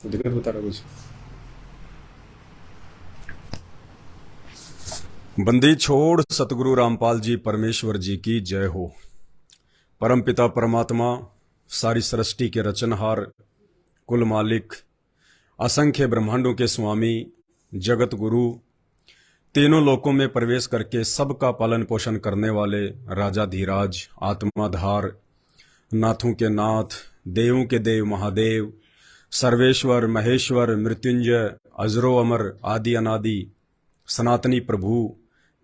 तो दिक्कत बता रहा कुछ। बंदी छोड़ सतगुरु रामपाल जी परमेश्वर जी की जय हो। परमपिता परमात्मा, सारी सृष्टि के रचनहार, कुल मालिक, असंख्य ब्रह्मांडों के स्वामी, जगत गुरु, तीनों लोकों में प्रवेश करके सबका पालन पोषण करने वाले राजाधिराज, आत्माधार, नाथों के नाथ, देवों के देव महादेव, सर्वेश्वर महेश्वर मृत्युंजय, अजरो अमर, आदि अनादि, सनातनी प्रभु,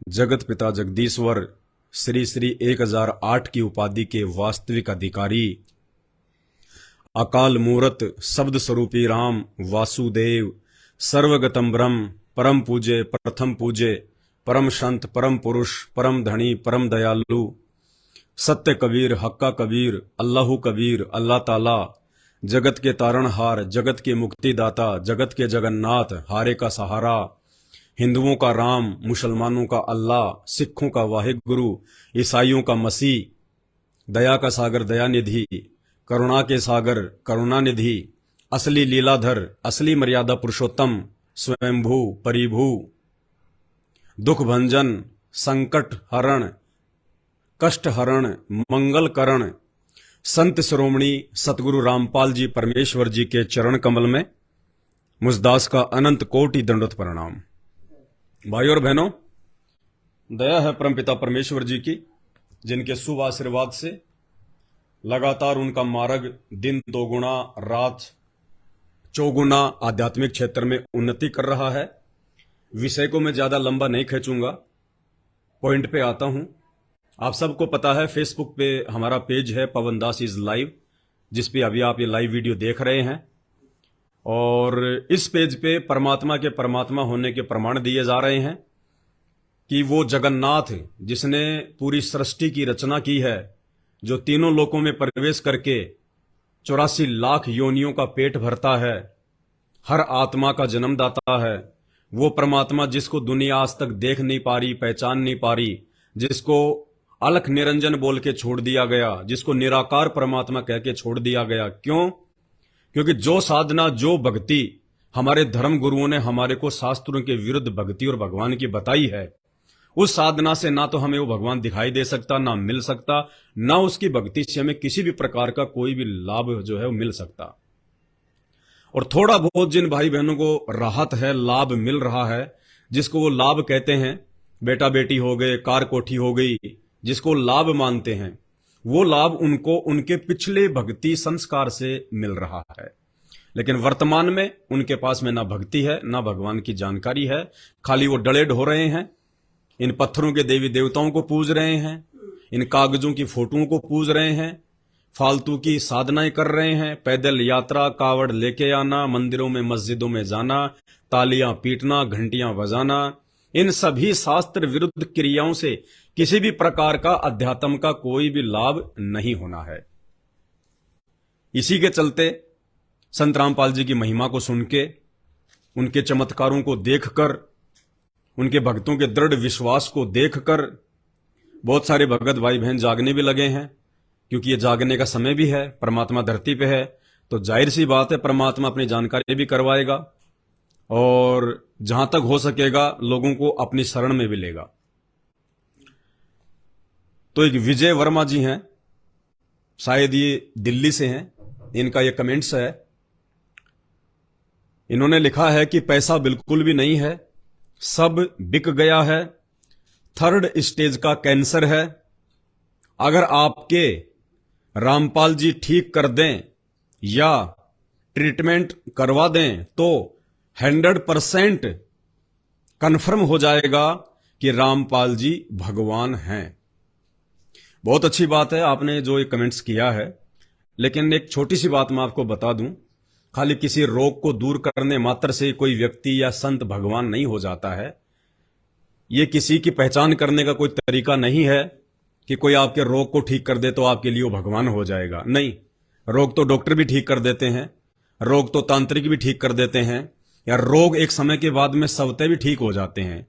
जगत पिता जगदीश्वर, श्री श्री 1008 की उपाधि के वास्तविक अधिकारी, अकाल मूरत शब्द स्वरूपी राम वासुदेव, सर्वगतम ब्रह्म, परम पूजे प्रथम पूजे, परम संत परम पुरुष परम धनी परम दयालु, सत्य कबीर हक्का कबीर, अल्लाहु कबीर, अल्लाह ताला, जगत के तारणहार, जगत के मुक्तिदाता, जगत के जगन्नाथ, हारे का सहारा, हिंदुओं का राम, मुसलमानों का अल्लाह, सिखों का वाहिगुरु, ईसाइयों का मसीह, दया का सागर दयानिधि, करुणा के सागर करुणानिधि, असली लीलाधर, असली मर्यादा पुरुषोत्तम, स्वयंभू परिभू, दुख भंजन, संकट हरण, कष्ट हरण, मंगल करण, संत शिरोमणि सतगुरु रामपाल जी परमेश्वर जी के चरण कमल में मुझदास का अनंत कोटि दंडवत प्रणाम। भाई और बहनों, दया है परमपिता परमेश्वर जी की, जिनके शुभ आशीर्वाद से लगातार उनका मार्ग दिन दोगुना रात चौगुना आध्यात्मिक क्षेत्र में उन्नति कर रहा है। विषय को मैं ज्यादा लंबा नहीं खींचूंगा, पॉइंट पे आता हूं। आप सबको पता है फेसबुक पे हमारा पेज है पवन दास इज लाइव, जिस पे अभी आप ये लाइव वीडियो देख रहे हैं, और इस पेज पे परमात्मा के परमात्मा होने के प्रमाण दिए जा रहे हैं कि वो जगन्नाथ जिसने पूरी सृष्टि की रचना की है, जो तीनों लोकों में प्रवेश करके 84 लाख योनियों का पेट भरता है, हर आत्मा का जन्मदाता है, वो परमात्मा जिसको दुनिया आज तक देख नहीं पा रही, पहचान नहीं पा रही, जिसको अलख निरंजन बोल के छोड़ दिया गया, जिसको निराकार परमात्मा कह के छोड़ दिया गया। क्यों? क्योंकि जो साधना, जो भक्ति हमारे धर्म गुरुओं ने हमारे को शास्त्रों के विरुद्ध भक्ति और भगवान की बताई है, उस साधना से ना तो हमें वो भगवान दिखाई दे सकता, ना मिल सकता, ना उसकी भक्ति से हमें किसी भी प्रकार का कोई भी लाभ जो है वो मिल सकता। और थोड़ा बहुत जिन भाई बहनों को राहत है, लाभ मिल रहा है, जिसको वो लाभ कहते हैं, बेटा बेटी हो गए, कार कोठी हो गई, जिसको लाभ मानते हैं, वो लाभ उनको उनके पिछले भक्ति संस्कार से मिल रहा है। लेकिन वर्तमान में उनके पास में ना भक्ति है, ना भगवान की जानकारी है, खाली वो डले ढो रहे हैं, इन पत्थरों के देवी देवताओं को पूज रहे हैं, इन कागजों की फोटोओं को पूज रहे हैं, फालतू की साधनाएं कर रहे हैं, पैदल यात्रा, कावड़ लेके आना, मंदिरों में मस्जिदों में जाना, तालियां पीटना, घंटियां बजाना, इन सभी शास्त्र विरुद्ध क्रियाओं से किसी भी प्रकार का अध्यात्म का कोई भी लाभ नहीं होना है। इसी के चलते संत रामपाल जी की महिमा को सुन के, उनके चमत्कारों को देखकर, उनके भक्तों के दृढ़ विश्वास को देखकर बहुत सारे भगत भाई बहन जागने भी लगे हैं, क्योंकि ये जागने का समय भी है, परमात्मा धरती पे है, तो जाहिर सी बात है परमात्मा अपनी जानकारी भी करवाएगा और जहां तक हो सकेगा लोगों को अपनी शरण में भी लेगा। तो एक विजय वर्मा जी हैं, शायद ये दिल्ली से हैं, इनका ये कमेंट्स है। इन्होंने लिखा है कि पैसा बिल्कुल भी नहीं है, सब बिक गया है, थर्ड स्टेज का कैंसर है, अगर आपके रामपाल जी ठीक कर दें या ट्रीटमेंट करवा दें तो 100% कंफर्म हो जाएगा कि रामपाल जी भगवान हैं। बहुत अच्छी बात है आपने जो ये कमेंट्स किया है, लेकिन एक छोटी सी बात मैं आपको बता दूं, खाली किसी रोग को दूर करने मात्र से कोई व्यक्ति या संत भगवान नहीं हो जाता है। ये किसी की पहचान करने का कोई तरीका नहीं है कि कोई आपके रोग को ठीक कर दे तो आपके लिए वो भगवान हो जाएगा। नहीं, रोग तो डॉक्टर भी ठीक कर देते हैं, रोग तो तांत्रिक भी ठीक कर देते हैं, या रोग एक समय के बाद में स्वतः भी ठीक हो जाते हैं।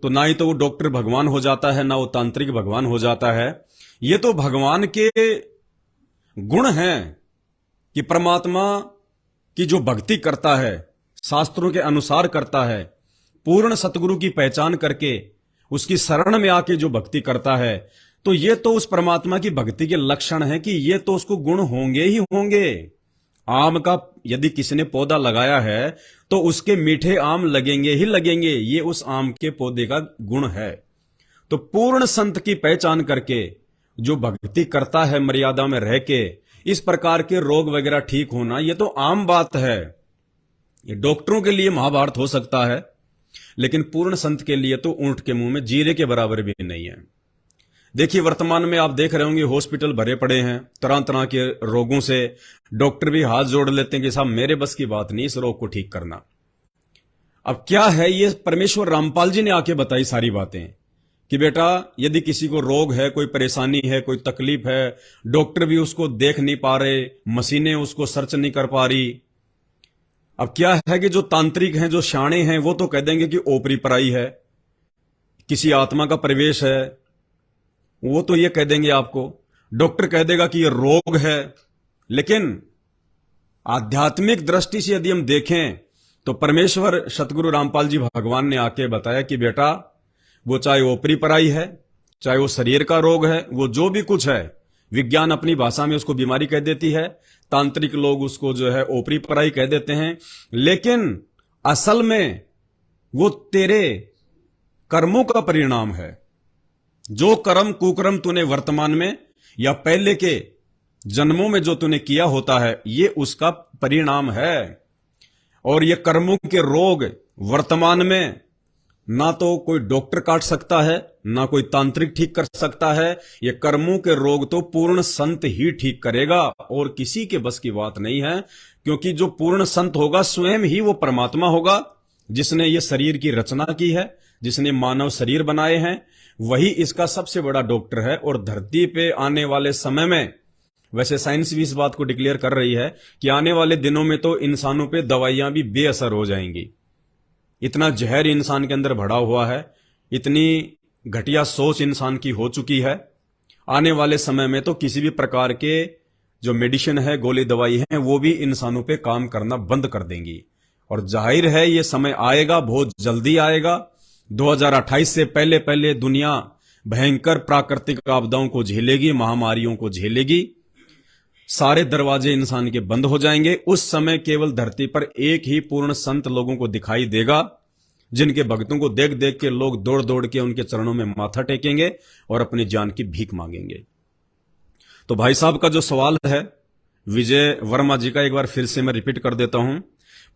तो ना ही तो वो डॉक्टर भगवान हो जाता है, ना वो तांत्रिक भगवान हो जाता है। ये तो भगवान के गुण हैं कि परमात्मा कि जो भक्ति करता है, शास्त्रों के अनुसार करता है, पूर्ण सतगुरु की पहचान करके उसकी शरण में आके जो भक्ति करता है, तो ये तो उस परमात्मा की भक्ति के लक्षण है कि ये तो उसको गुण होंगे ही होंगे। आम का यदि किसी ने पौधा लगाया है तो उसके मीठे आम लगेंगे ही लगेंगे, ये उस आम के पौधे का गुण है। तो पूर्ण संत की पहचान करके जो भक्ति करता है, मर्यादा में रह के, इस प्रकार के रोग वगैरह ठीक होना ये तो आम बात है। ये डॉक्टरों के लिए महाभारत हो सकता है, लेकिन पूर्ण संत के लिए तो ऊंट के मुंह में जीरे के बराबर भी नहीं है। देखिए, वर्तमान में आप देख रहे होंगे हॉस्पिटल भरे पड़े हैं तरह तरह के रोगों से। डॉक्टर भी हाथ जोड़ लेते हैं कि साहब मेरे बस की बात नहीं इस रोग को ठीक करना। अब क्या है, ये परमेश्वर रामपाल जी ने आके बताई सारी बातें कि बेटा यदि किसी को रोग है, कोई परेशानी है, कोई तकलीफ है, डॉक्टर भी उसको देख नहीं पा रहे, मशीनें उसको सर्च नहीं कर पा रही। अब क्या है कि जो तांत्रिक हैं, जो शाणे हैं, वो तो कह देंगे कि ओपरी पराई है, किसी आत्मा का प्रवेश है, वो तो ये कह देंगे आपको। डॉक्टर कह देगा कि ये रोग है। लेकिन आध्यात्मिक दृष्टि से यदि हम देखें तो परमेश्वर सतगुरु रामपाल जी भगवान ने आके बताया कि बेटा वो चाहे ओपरी पराई है, चाहे वो शरीर का रोग है, वो जो भी कुछ है, विज्ञान अपनी भाषा में उसको बीमारी कह देती है, तांत्रिक लोग उसको जो है ओपरी पराई कह देते हैं, लेकिन असल में वो तेरे कर्मों का परिणाम है। जो कर्म कुकर्म तूने वर्तमान में या पहले के जन्मों में जो तूने किया होता है, ये उसका परिणाम है। और ये कर्मों के रोग वर्तमान में ना तो कोई डॉक्टर काट सकता है, ना कोई तांत्रिक ठीक कर सकता है। ये कर्मों के रोग तो पूर्ण संत ही ठीक करेगा और किसी के बस की बात नहीं है, क्योंकि जो पूर्ण संत होगा स्वयं ही वो परमात्मा होगा, जिसने ये शरीर की रचना की है, जिसने मानव शरीर बनाए हैं, वही इसका सबसे बड़ा डॉक्टर है। और धरती पे आने वाले समय में, वैसे साइंस भी इस बात को डिक्लेयर कर रही है कि आने वाले दिनों में तो इंसानों पे दवाइयां भी बेअसर हो जाएंगी। इतना जहर इंसान के अंदर भरा हुआ है, इतनी घटिया सोच इंसान की हो चुकी है। आने वाले समय में तो किसी भी प्रकार के जो मेडिसिन है, गोली दवाई है, वो भी इंसानों पे काम करना बंद कर देंगी। और जाहिर है ये समय आएगा, बहुत जल्दी आएगा। 2028 से पहले पहले दुनिया भयंकर प्राकृतिक आपदाओं को झेलेगी, महामारियों को झेलेगी, सारे दरवाजे इंसान के बंद हो जाएंगे। उस समय केवल धरती पर एक ही पूर्ण संत लोगों को दिखाई देगा, जिनके भक्तों को देख देख के लोग दौड़ दौड़ के उनके चरणों में माथा टेकेंगे और अपनी जान की भीख मांगेंगे। तो भाई साहब का जो सवाल है विजय वर्मा जी का, एक बार फिर से मैं रिपीट कर देता हूं।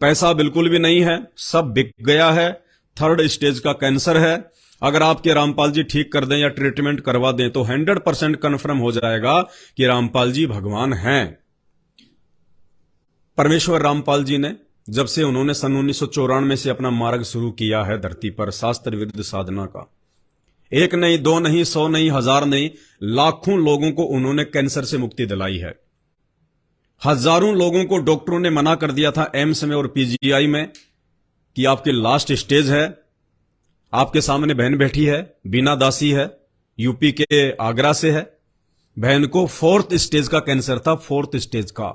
पैसा बिल्कुल भी नहीं है, सब बिक गया है, 3rd स्टेज का कैंसर है। अगर आपके रामपाल जी ठीक कर दें या ट्रीटमेंट करवा दें तो 100% कन्फर्म हो जाएगा कि रामपाल जी भगवान हैं। परमेश्वर रामपाल जी ने जब से उन्होंने सन 1994 से अपना मार्ग शुरू किया है धरती पर शास्त्र विरुद्ध साधना का, एक नहीं, दो नहीं, 100 नहीं, 1000 नहीं, लाखों लोगों को उन्होंने कैंसर से मुक्ति दिलाई है। हजारों लोगों को डॉक्टरों ने मना कर दिया था एम्स में और पीजीआई में कि आपकी लास्ट स्टेज है। आपके सामने बहन बैठी है, बीना दासी है, यूपी के आगरा से है। बहन को 4th स्टेज का कैंसर था, 4th स्टेज का।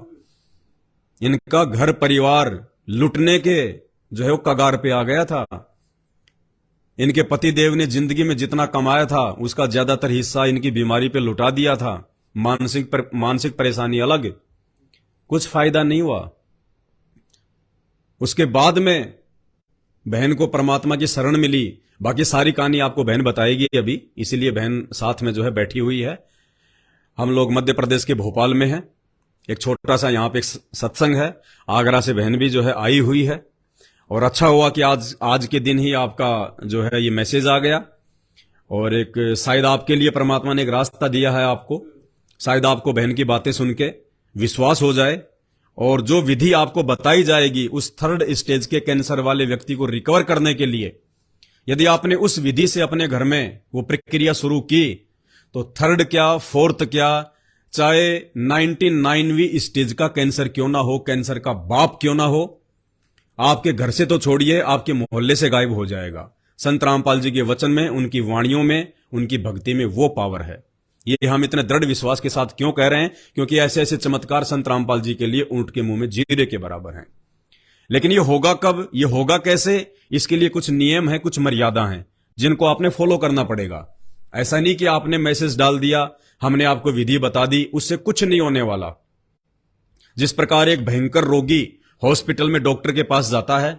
इनका घर परिवार लुटने के जो है वो कगार पे आ गया था। इनके पतिदेव ने जिंदगी में जितना कमाया था उसका ज्यादातर हिस्सा इनकी बीमारी पे लुटा दिया था। मानसिक परेशानी अलग, कुछ फायदा नहीं हुआ। उसके बाद में बहन को परमात्मा की शरण मिली। बाकी सारी कहानी आपको बहन बताएगी अभी, इसीलिए बहन साथ में जो है बैठी हुई है। हम लोग मध्य प्रदेश के भोपाल में हैं। एक छोटा सा यहाँ पे एक सत्संग है, आगरा से बहन भी जो है आई हुई है। और अच्छा हुआ कि आज के दिन ही आपका जो है ये मैसेज आ गया। और एक शायद आपके लिए परमात्मा ने एक रास्ता दिया है आपको, शायद आपको बहन की बातें सुन के विश्वास हो जाए और जो विधि आपको बताई जाएगी उस 3rd स्टेज के कैंसर वाले व्यक्ति को रिकवर करने के लिए, यदि आपने उस विधि से अपने घर में वो प्रक्रिया शुरू की तो 3rd क्या 4th क्या, चाहे 99वीं स्टेज का कैंसर क्यों ना हो, कैंसर का बाप क्यों ना हो, आपके घर से तो छोड़िए आपके मोहल्ले से गायब हो जाएगा। संत रामपाल जी के वचन में, उनकी वाणियों में, उनकी भक्ति में वो पावर है। ये हम इतने दृढ़ विश्वास के साथ क्यों कह रहे हैं? क्योंकि ऐसे ऐसे चमत्कार संत रामपाल जी के लिए ऊंट के मुंह में जीरे के बराबर हैं। लेकिन ये होगा कब, ये होगा कैसे, इसके लिए कुछ नियम है, कुछ मर्यादा है जिनको आपने फॉलो करना पड़ेगा। ऐसा नहीं कि आपने मैसेज डाल दिया, हमने आपको विधि बता दी, उससे कुछ नहीं होने वाला। जिस प्रकार एक भयंकर रोगी हॉस्पिटल में डॉक्टर के पास जाता है,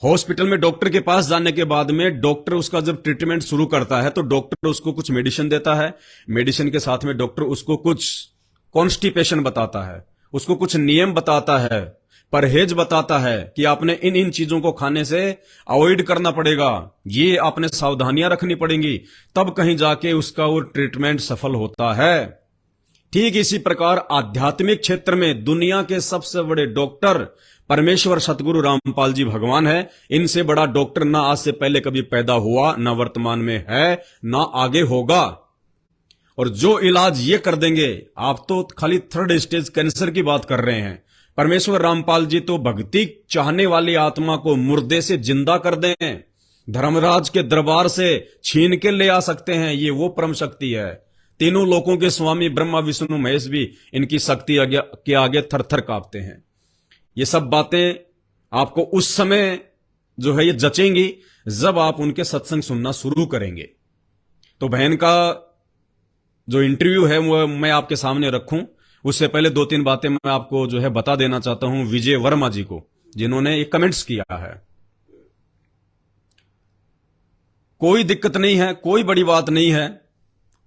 हॉस्पिटल में डॉक्टर के पास जाने के बाद में डॉक्टर उसका जब ट्रीटमेंट शुरू करता है तो डॉक्टर उसको कुछ मेडिसिन देता है, मेडिसिन के साथ में डॉक्टर उसको कुछ कॉन्स्टिपेशन बताता है, उसको कुछ नियम बताता है, परहेज बताता है कि आपने इन इन चीजों को खाने से अवॉइड करना पड़ेगा, ये आपने सावधानियां रखनी पड़ेंगी, तब कहीं जाके उसका वो ट्रीटमेंट सफल होता है। ठीक इसी प्रकार आध्यात्मिक क्षेत्र में दुनिया के सबसे बड़े डॉक्टर परमेश्वर सतगुरु रामपाल जी भगवान है। इनसे बड़ा डॉक्टर ना आज से पहले कभी पैदा हुआ, ना वर्तमान में है, ना आगे होगा। और जो इलाज ये कर देंगे, आप तो खाली 3rd स्टेज कैंसर की बात कर रहे हैं, परमेश्वर रामपाल जी तो भक्ति चाहने वाली आत्मा को मुर्दे से जिंदा कर दें, धर्मराज के दरबार से छीन के ले आ सकते हैं। ये वो परम शक्ति है। तीनों लोकों के स्वामी ब्रह्मा विष्णु महेश भी इनकी शक्ति के आगे थर थर कांपते हैं। ये सब बातें आपको उस समय जो है ये जचेंगी जब आप उनके सत्संग सुनना शुरू करेंगे। तो बहन का जो इंटरव्यू है वो मैं आपके सामने रखूं, उससे पहले 2-3 बातें मैं आपको जो है बता देना चाहता हूं विजय वर्मा जी को, जिन्होंने ये कमेंट्स किया है। कोई दिक्कत नहीं है, कोई बड़ी बात नहीं है,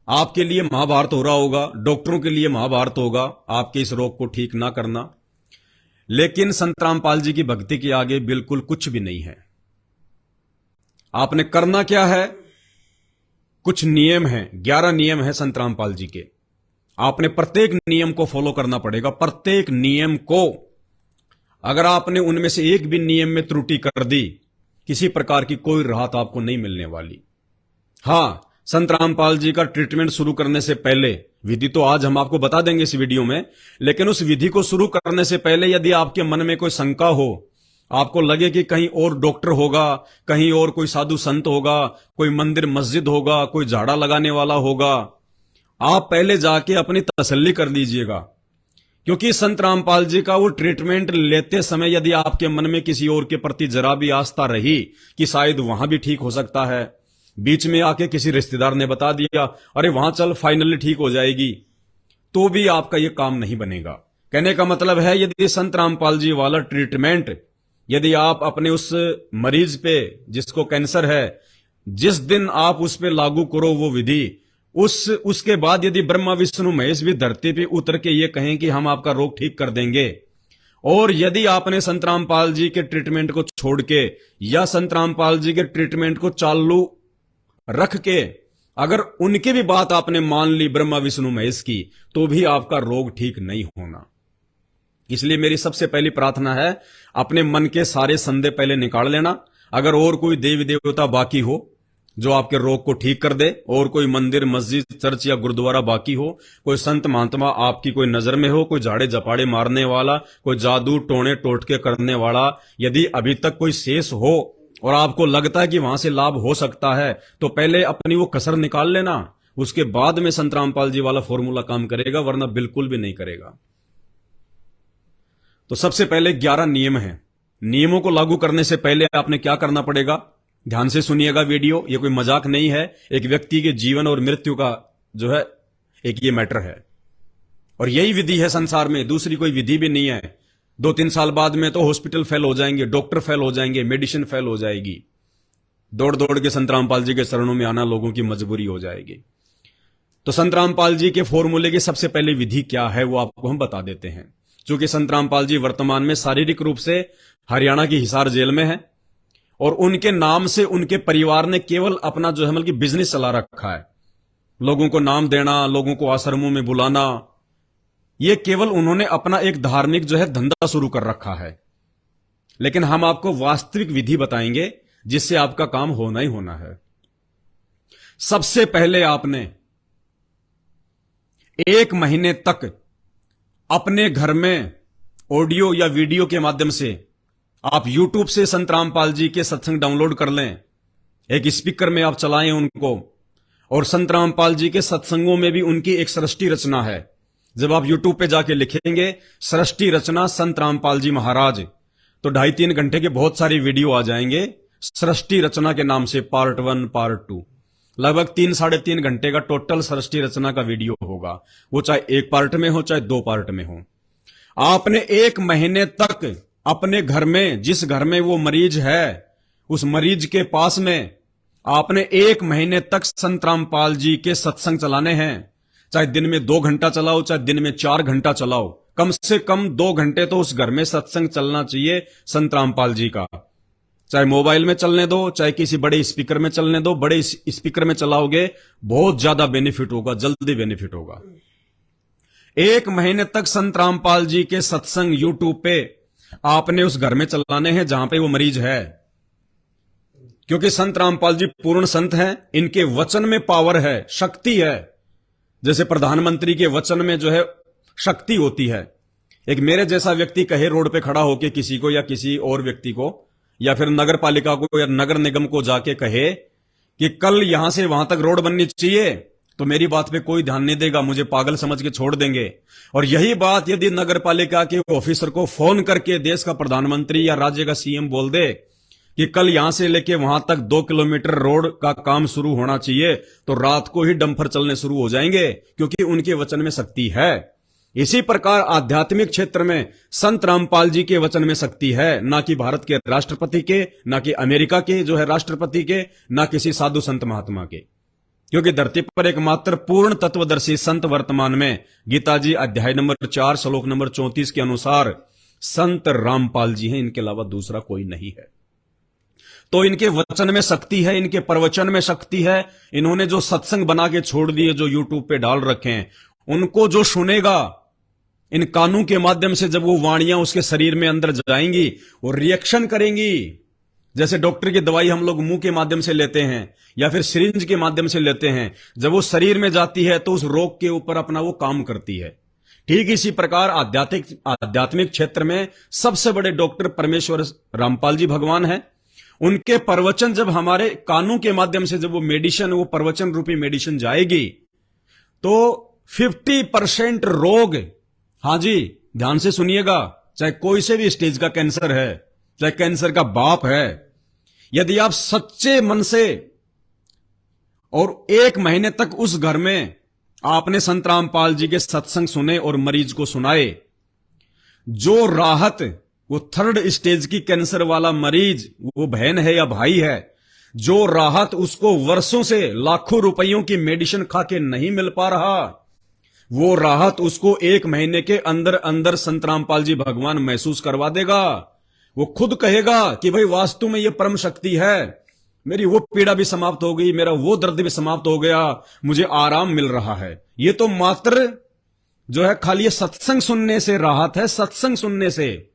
आपके लिए महाभारत हो रहा होगा, डॉक्टरों के लिए महाभारत होगा आपके इस रोग को ठीक ना करना, लेकिन संत रामपाल जी की भक्ति के आगे बिल्कुल कुछ भी नहीं है। आपने करना क्या है, कुछ नियम हैं, 11 नियम है संत रामपाल जी के। आपने प्रत्येक नियम को फॉलो करना पड़ेगा, प्रत्येक नियम को। अगर आपने उनमें से एक भी नियम में त्रुटि कर दी, किसी प्रकार की कोई राहत आपको नहीं मिलने वाली। हां, संत रामपाल जी का ट्रीटमेंट शुरू करने से पहले, विधि तो आज हम आपको बता देंगे इस वीडियो में, लेकिन उस विधि को शुरू करने से पहले यदि आपके मन में कोई शंका हो, आपको लगे कि कहीं और डॉक्टर होगा, कहीं और कोई साधु संत होगा, कोई मंदिर मस्जिद होगा, कोई झाड़ा लगाने वाला होगा, आप पहले जाके अपनी तसल्ली कर लीजिएगा। क्योंकि संत रामपाल जी का वो ट्रीटमेंट लेते समय यदि आपके मन में किसी और के प्रति जरा भी आस्था रही कि शायद वहां भी ठीक हो सकता है, बीच में आके किसी रिश्तेदार ने बता दिया अरे वहां चल फाइनली ठीक हो जाएगी, तो भी आपका ये काम नहीं बनेगा। कहने का मतलब है यदि संत रामपाल जी वाला ट्रीटमेंट यदि आप अपने उस मरीज पे जिसको कैंसर है, जिस दिन आप उस पे लागू करो वो विधि, उसके बाद यदि ब्रह्मा विष्णु महेश भी धरती पे उतर के ये कहें कि हम आपका रोग ठीक कर देंगे, और यदि आपने संत रामपाल जी के ट्रीटमेंट को छोड़ के या संत रामपाल जी के ट्रीटमेंट को चालू रख के अगर उनकी भी बात आपने मान ली ब्रह्मा विष्णु महेश की, तो भी आपका रोग ठीक नहीं होना। इसलिए मेरी सबसे पहली प्रार्थना है, अपने मन के सारे संदेह पहले निकाल लेना। अगर और कोई देवी देवता बाकी हो जो आपके रोग को ठीक कर दे, और कोई मंदिर मस्जिद चर्च या गुरुद्वारा बाकी हो, कोई संत महात्मा आपकी कोई नजर में हो, कोई झाड़े जपाड़े मारने वाला, कोई जादू टोने टोटके करने वाला, यदि अभी तक कोई शेष हो और आपको लगता है कि वहां से लाभ हो सकता है, तो पहले अपनी वो कसर निकाल लेना, उसके बाद में संत रामपाल जी वाला फॉर्मूला काम करेगा, वरना बिल्कुल भी नहीं करेगा। तो सबसे पहले 11 नियम हैं। नियमों को लागू करने से पहले आपने क्या करना पड़ेगा, ध्यान से सुनिएगा वीडियो, ये कोई मजाक नहीं है, एक व्यक्ति के जीवन और मृत्यु का जो है एक ये मैटर है, और यही विधि है संसार में, दूसरी कोई विधि भी नहीं है। 2-3 साल बाद में तो हॉस्पिटल फेल हो जाएंगे, डॉक्टर फेल हो जाएंगे, मेडिसिन फेल हो जाएगी, दौड़ दौड़ के संत रामपाल जी के शरणों में आना लोगों की मजबूरी हो जाएगी। तो संत रामपाल जी के फॉर्मूले की सबसे पहले विधि क्या है वो आपको हम बता देते हैं। चूंकि संत रामपाल जी वर्तमान में शारीरिक रूप से हरियाणा की हिसार जेल में है, और उनके नाम से उनके परिवार ने केवल अपना जो है मतलब बिजनेस चला रखा है, लोगों को नाम देना, लोगों को आश्रमों में बुलाना, ये केवल उन्होंने अपना एक धार्मिक जो है धंधा शुरू कर रखा है। लेकिन हम आपको वास्तविक विधि बताएंगे जिससे आपका काम होना ही होना है। सबसे पहले आपने 1 महीने तक अपने घर में ऑडियो या वीडियो के माध्यम से आप YouTube से संत रामपाल जी के सत्संग डाउनलोड कर लें, एक स्पीकर में आप चलाएं उनको, और संत रामपाल जी के सत्संगों में भी उनकी एक सृष्टि रचना है। जब आप YouTube पे जाके लिखेंगे सृष्टि रचना संत रामपाल जी महाराज, तो 2.5-3 घंटे के बहुत सारी वीडियो आ जाएंगे सृष्टि रचना के नाम से, पार्ट 1 पार्ट 2, लगभग 3-3.5 घंटे का टोटल सृष्टि रचना का वीडियो होगा। वो चाहे एक पार्ट में हो चाहे 2 पार्ट में हो। आपने 1 महीने तक अपने घर में, जिस घर में वो मरीज है, उस मरीज के पास में आपने 1 महीने तक संत रामपाल जी के सत्संग चलाने हैं। चाहे दिन में 2 घंटा चलाओ, चाहे दिन में 4 घंटा चलाओ, कम से कम 2 घंटे तो उस घर में सत्संग चलना चाहिए संत रामपाल जी का। चाहे मोबाइल में चलने दो, चाहे किसी बड़े स्पीकर में चलने दो, बड़े स्पीकर में चलाओगे बहुत ज्यादा बेनिफिट होगा, जल्दी बेनिफिट होगा। 1 महीने तक संत रामपाल जी के सत्संग यूट्यूब पे आपने उस घर में चलाने हैं जहां पे वो मरीज है, क्योंकि संत रामपाल जी पूर्ण संत हैं। इनके वचन में पावर है, शक्ति है। जैसे प्रधानमंत्री के वचन में जो है शक्ति होती है। एक मेरे जैसा व्यक्ति कहे रोड पे खड़ा होके किसी को, या किसी और व्यक्ति को, या फिर नगर पालिका को या नगर निगम को जाके कहे कि कल यहां से वहां तक रोड बननी चाहिए, तो मेरी बात पे कोई ध्यान नहीं देगा, मुझे पागल समझ के छोड़ देंगे। और यही बात यदि नगर पालिका के ऑफिसर को फोन करके देश का प्रधानमंत्री या राज्य का सीएम बोल दे कि कल यहां से लेके वहां तक 2 किलोमीटर रोड का काम शुरू होना चाहिए, तो रात को ही डंपर चलने शुरू हो जाएंगे, क्योंकि उनके वचन में शक्ति है। इसी प्रकार आध्यात्मिक क्षेत्र में संत रामपाल जी के वचन में शक्ति है, ना कि भारत के राष्ट्रपति के, ना कि अमेरिका के जो है राष्ट्रपति के, ना किसी साधु संत महात्मा के। क्योंकि धरती पर एकमात्र पूर्ण तत्वदर्शी संत वर्तमान में गीता जी अध्याय नंबर 4 श्लोक नंबर 34 के अनुसार संत रामपाल जी हैं, इनके अलावा दूसरा कोई नहीं है। तो इनके वचन में शक्ति है, इनके प्रवचन में शक्ति है। इन्होंने जो सत्संग बना के छोड़ दिए, जो यूट्यूब पे डाल रखे हैं, उनको जो सुनेगा इन कानों के माध्यम से, जब वो वाणियां उसके शरीर में अंदर जाएंगी, वो रिएक्शन करेंगी। जैसे डॉक्टर की दवाई हम लोग मुंह के माध्यम से लेते हैं या फिर सिरिंज के माध्यम से लेते हैं, जब वो शरीर में जाती है तो उस रोग के ऊपर अपना वो काम करती है। ठीक इसी प्रकार आध्यात्मिक क्षेत्र में सबसे बड़े डॉक्टर परमेश्वर रामपाल जी भगवान है। उनके प्रवचन जब हमारे कानों के माध्यम से, जब वो मेडिसिन, वो प्रवचन रूपी मेडिसिन जाएगी, तो 50% रोग, हां जी ध्यान से सुनिएगा, चाहे कोई से भी स्टेज का कैंसर है, चाहे कैंसर का बाप है, यदि आप सच्चे मन से और 1 महीने तक उस घर में आपने संत रामपाल जी के सत्संग सुने और मरीज को सुनाए, जो राहत वो 3rd स्टेज की कैंसर वाला मरीज, वो बहन है या भाई है, जो राहत उसको वर्षों से लाखों रुपयों की मेडिसिन खा के नहीं मिल पा रहा, वो राहत उसको 1 महीने के अंदर अंदर संत रामपाल जी भगवान महसूस करवा देगा। वो खुद कहेगा कि भाई वास्तव में ये परम शक्ति है, मेरी वो पीड़ा भी समाप्त हो गई, मेरा वो दर्द भी समाप्त हो गया, मुझे आराम मिल रहा है। ये तो मात्र जो है खाली ये सत्संग सुनने से राहत है, सत्संग सुनने से।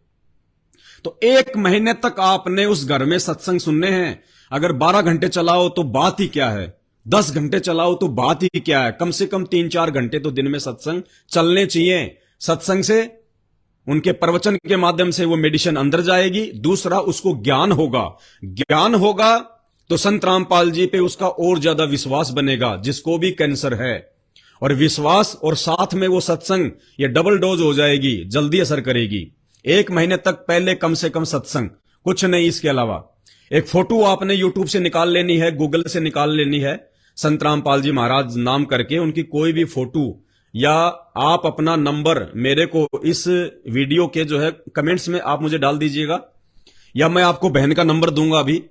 तो 1 महीने तक आपने उस घर में सत्संग सुनने हैं। अगर 12 घंटे चलाओ तो बात ही क्या है, 10 घंटे चलाओ तो बात ही क्या है, कम से कम 3-4 घंटे तो दिन में सत्संग चलने चाहिए। सत्संग से, उनके प्रवचन के माध्यम से वो मेडिसिन अंदर जाएगी। दूसरा, उसको ज्ञान होगा, ज्ञान होगा तो संत रामपाल जी पे उसका और ज्यादा विश्वास बनेगा, जिसको भी कैंसर है। और विश्वास और साथ में वो सत्संग, ये डबल डोज हो जाएगी, जल्दी असर करेगी। 1 महीने तक पहले कम से कम सत्संग, कुछ नहीं इसके अलावा। एक फोटो आपने यूट्यूब से निकाल लेनी है, गूगल से निकाल लेनी है, संत रामपाल जी महाराज नाम करके उनकी कोई भी फोटो, या आप अपना नंबर मेरे को इस वीडियो के जो है कमेंट्स में आप मुझे डाल दीजिएगा, या मैं आपको बहन का नंबर दूंगा अभी।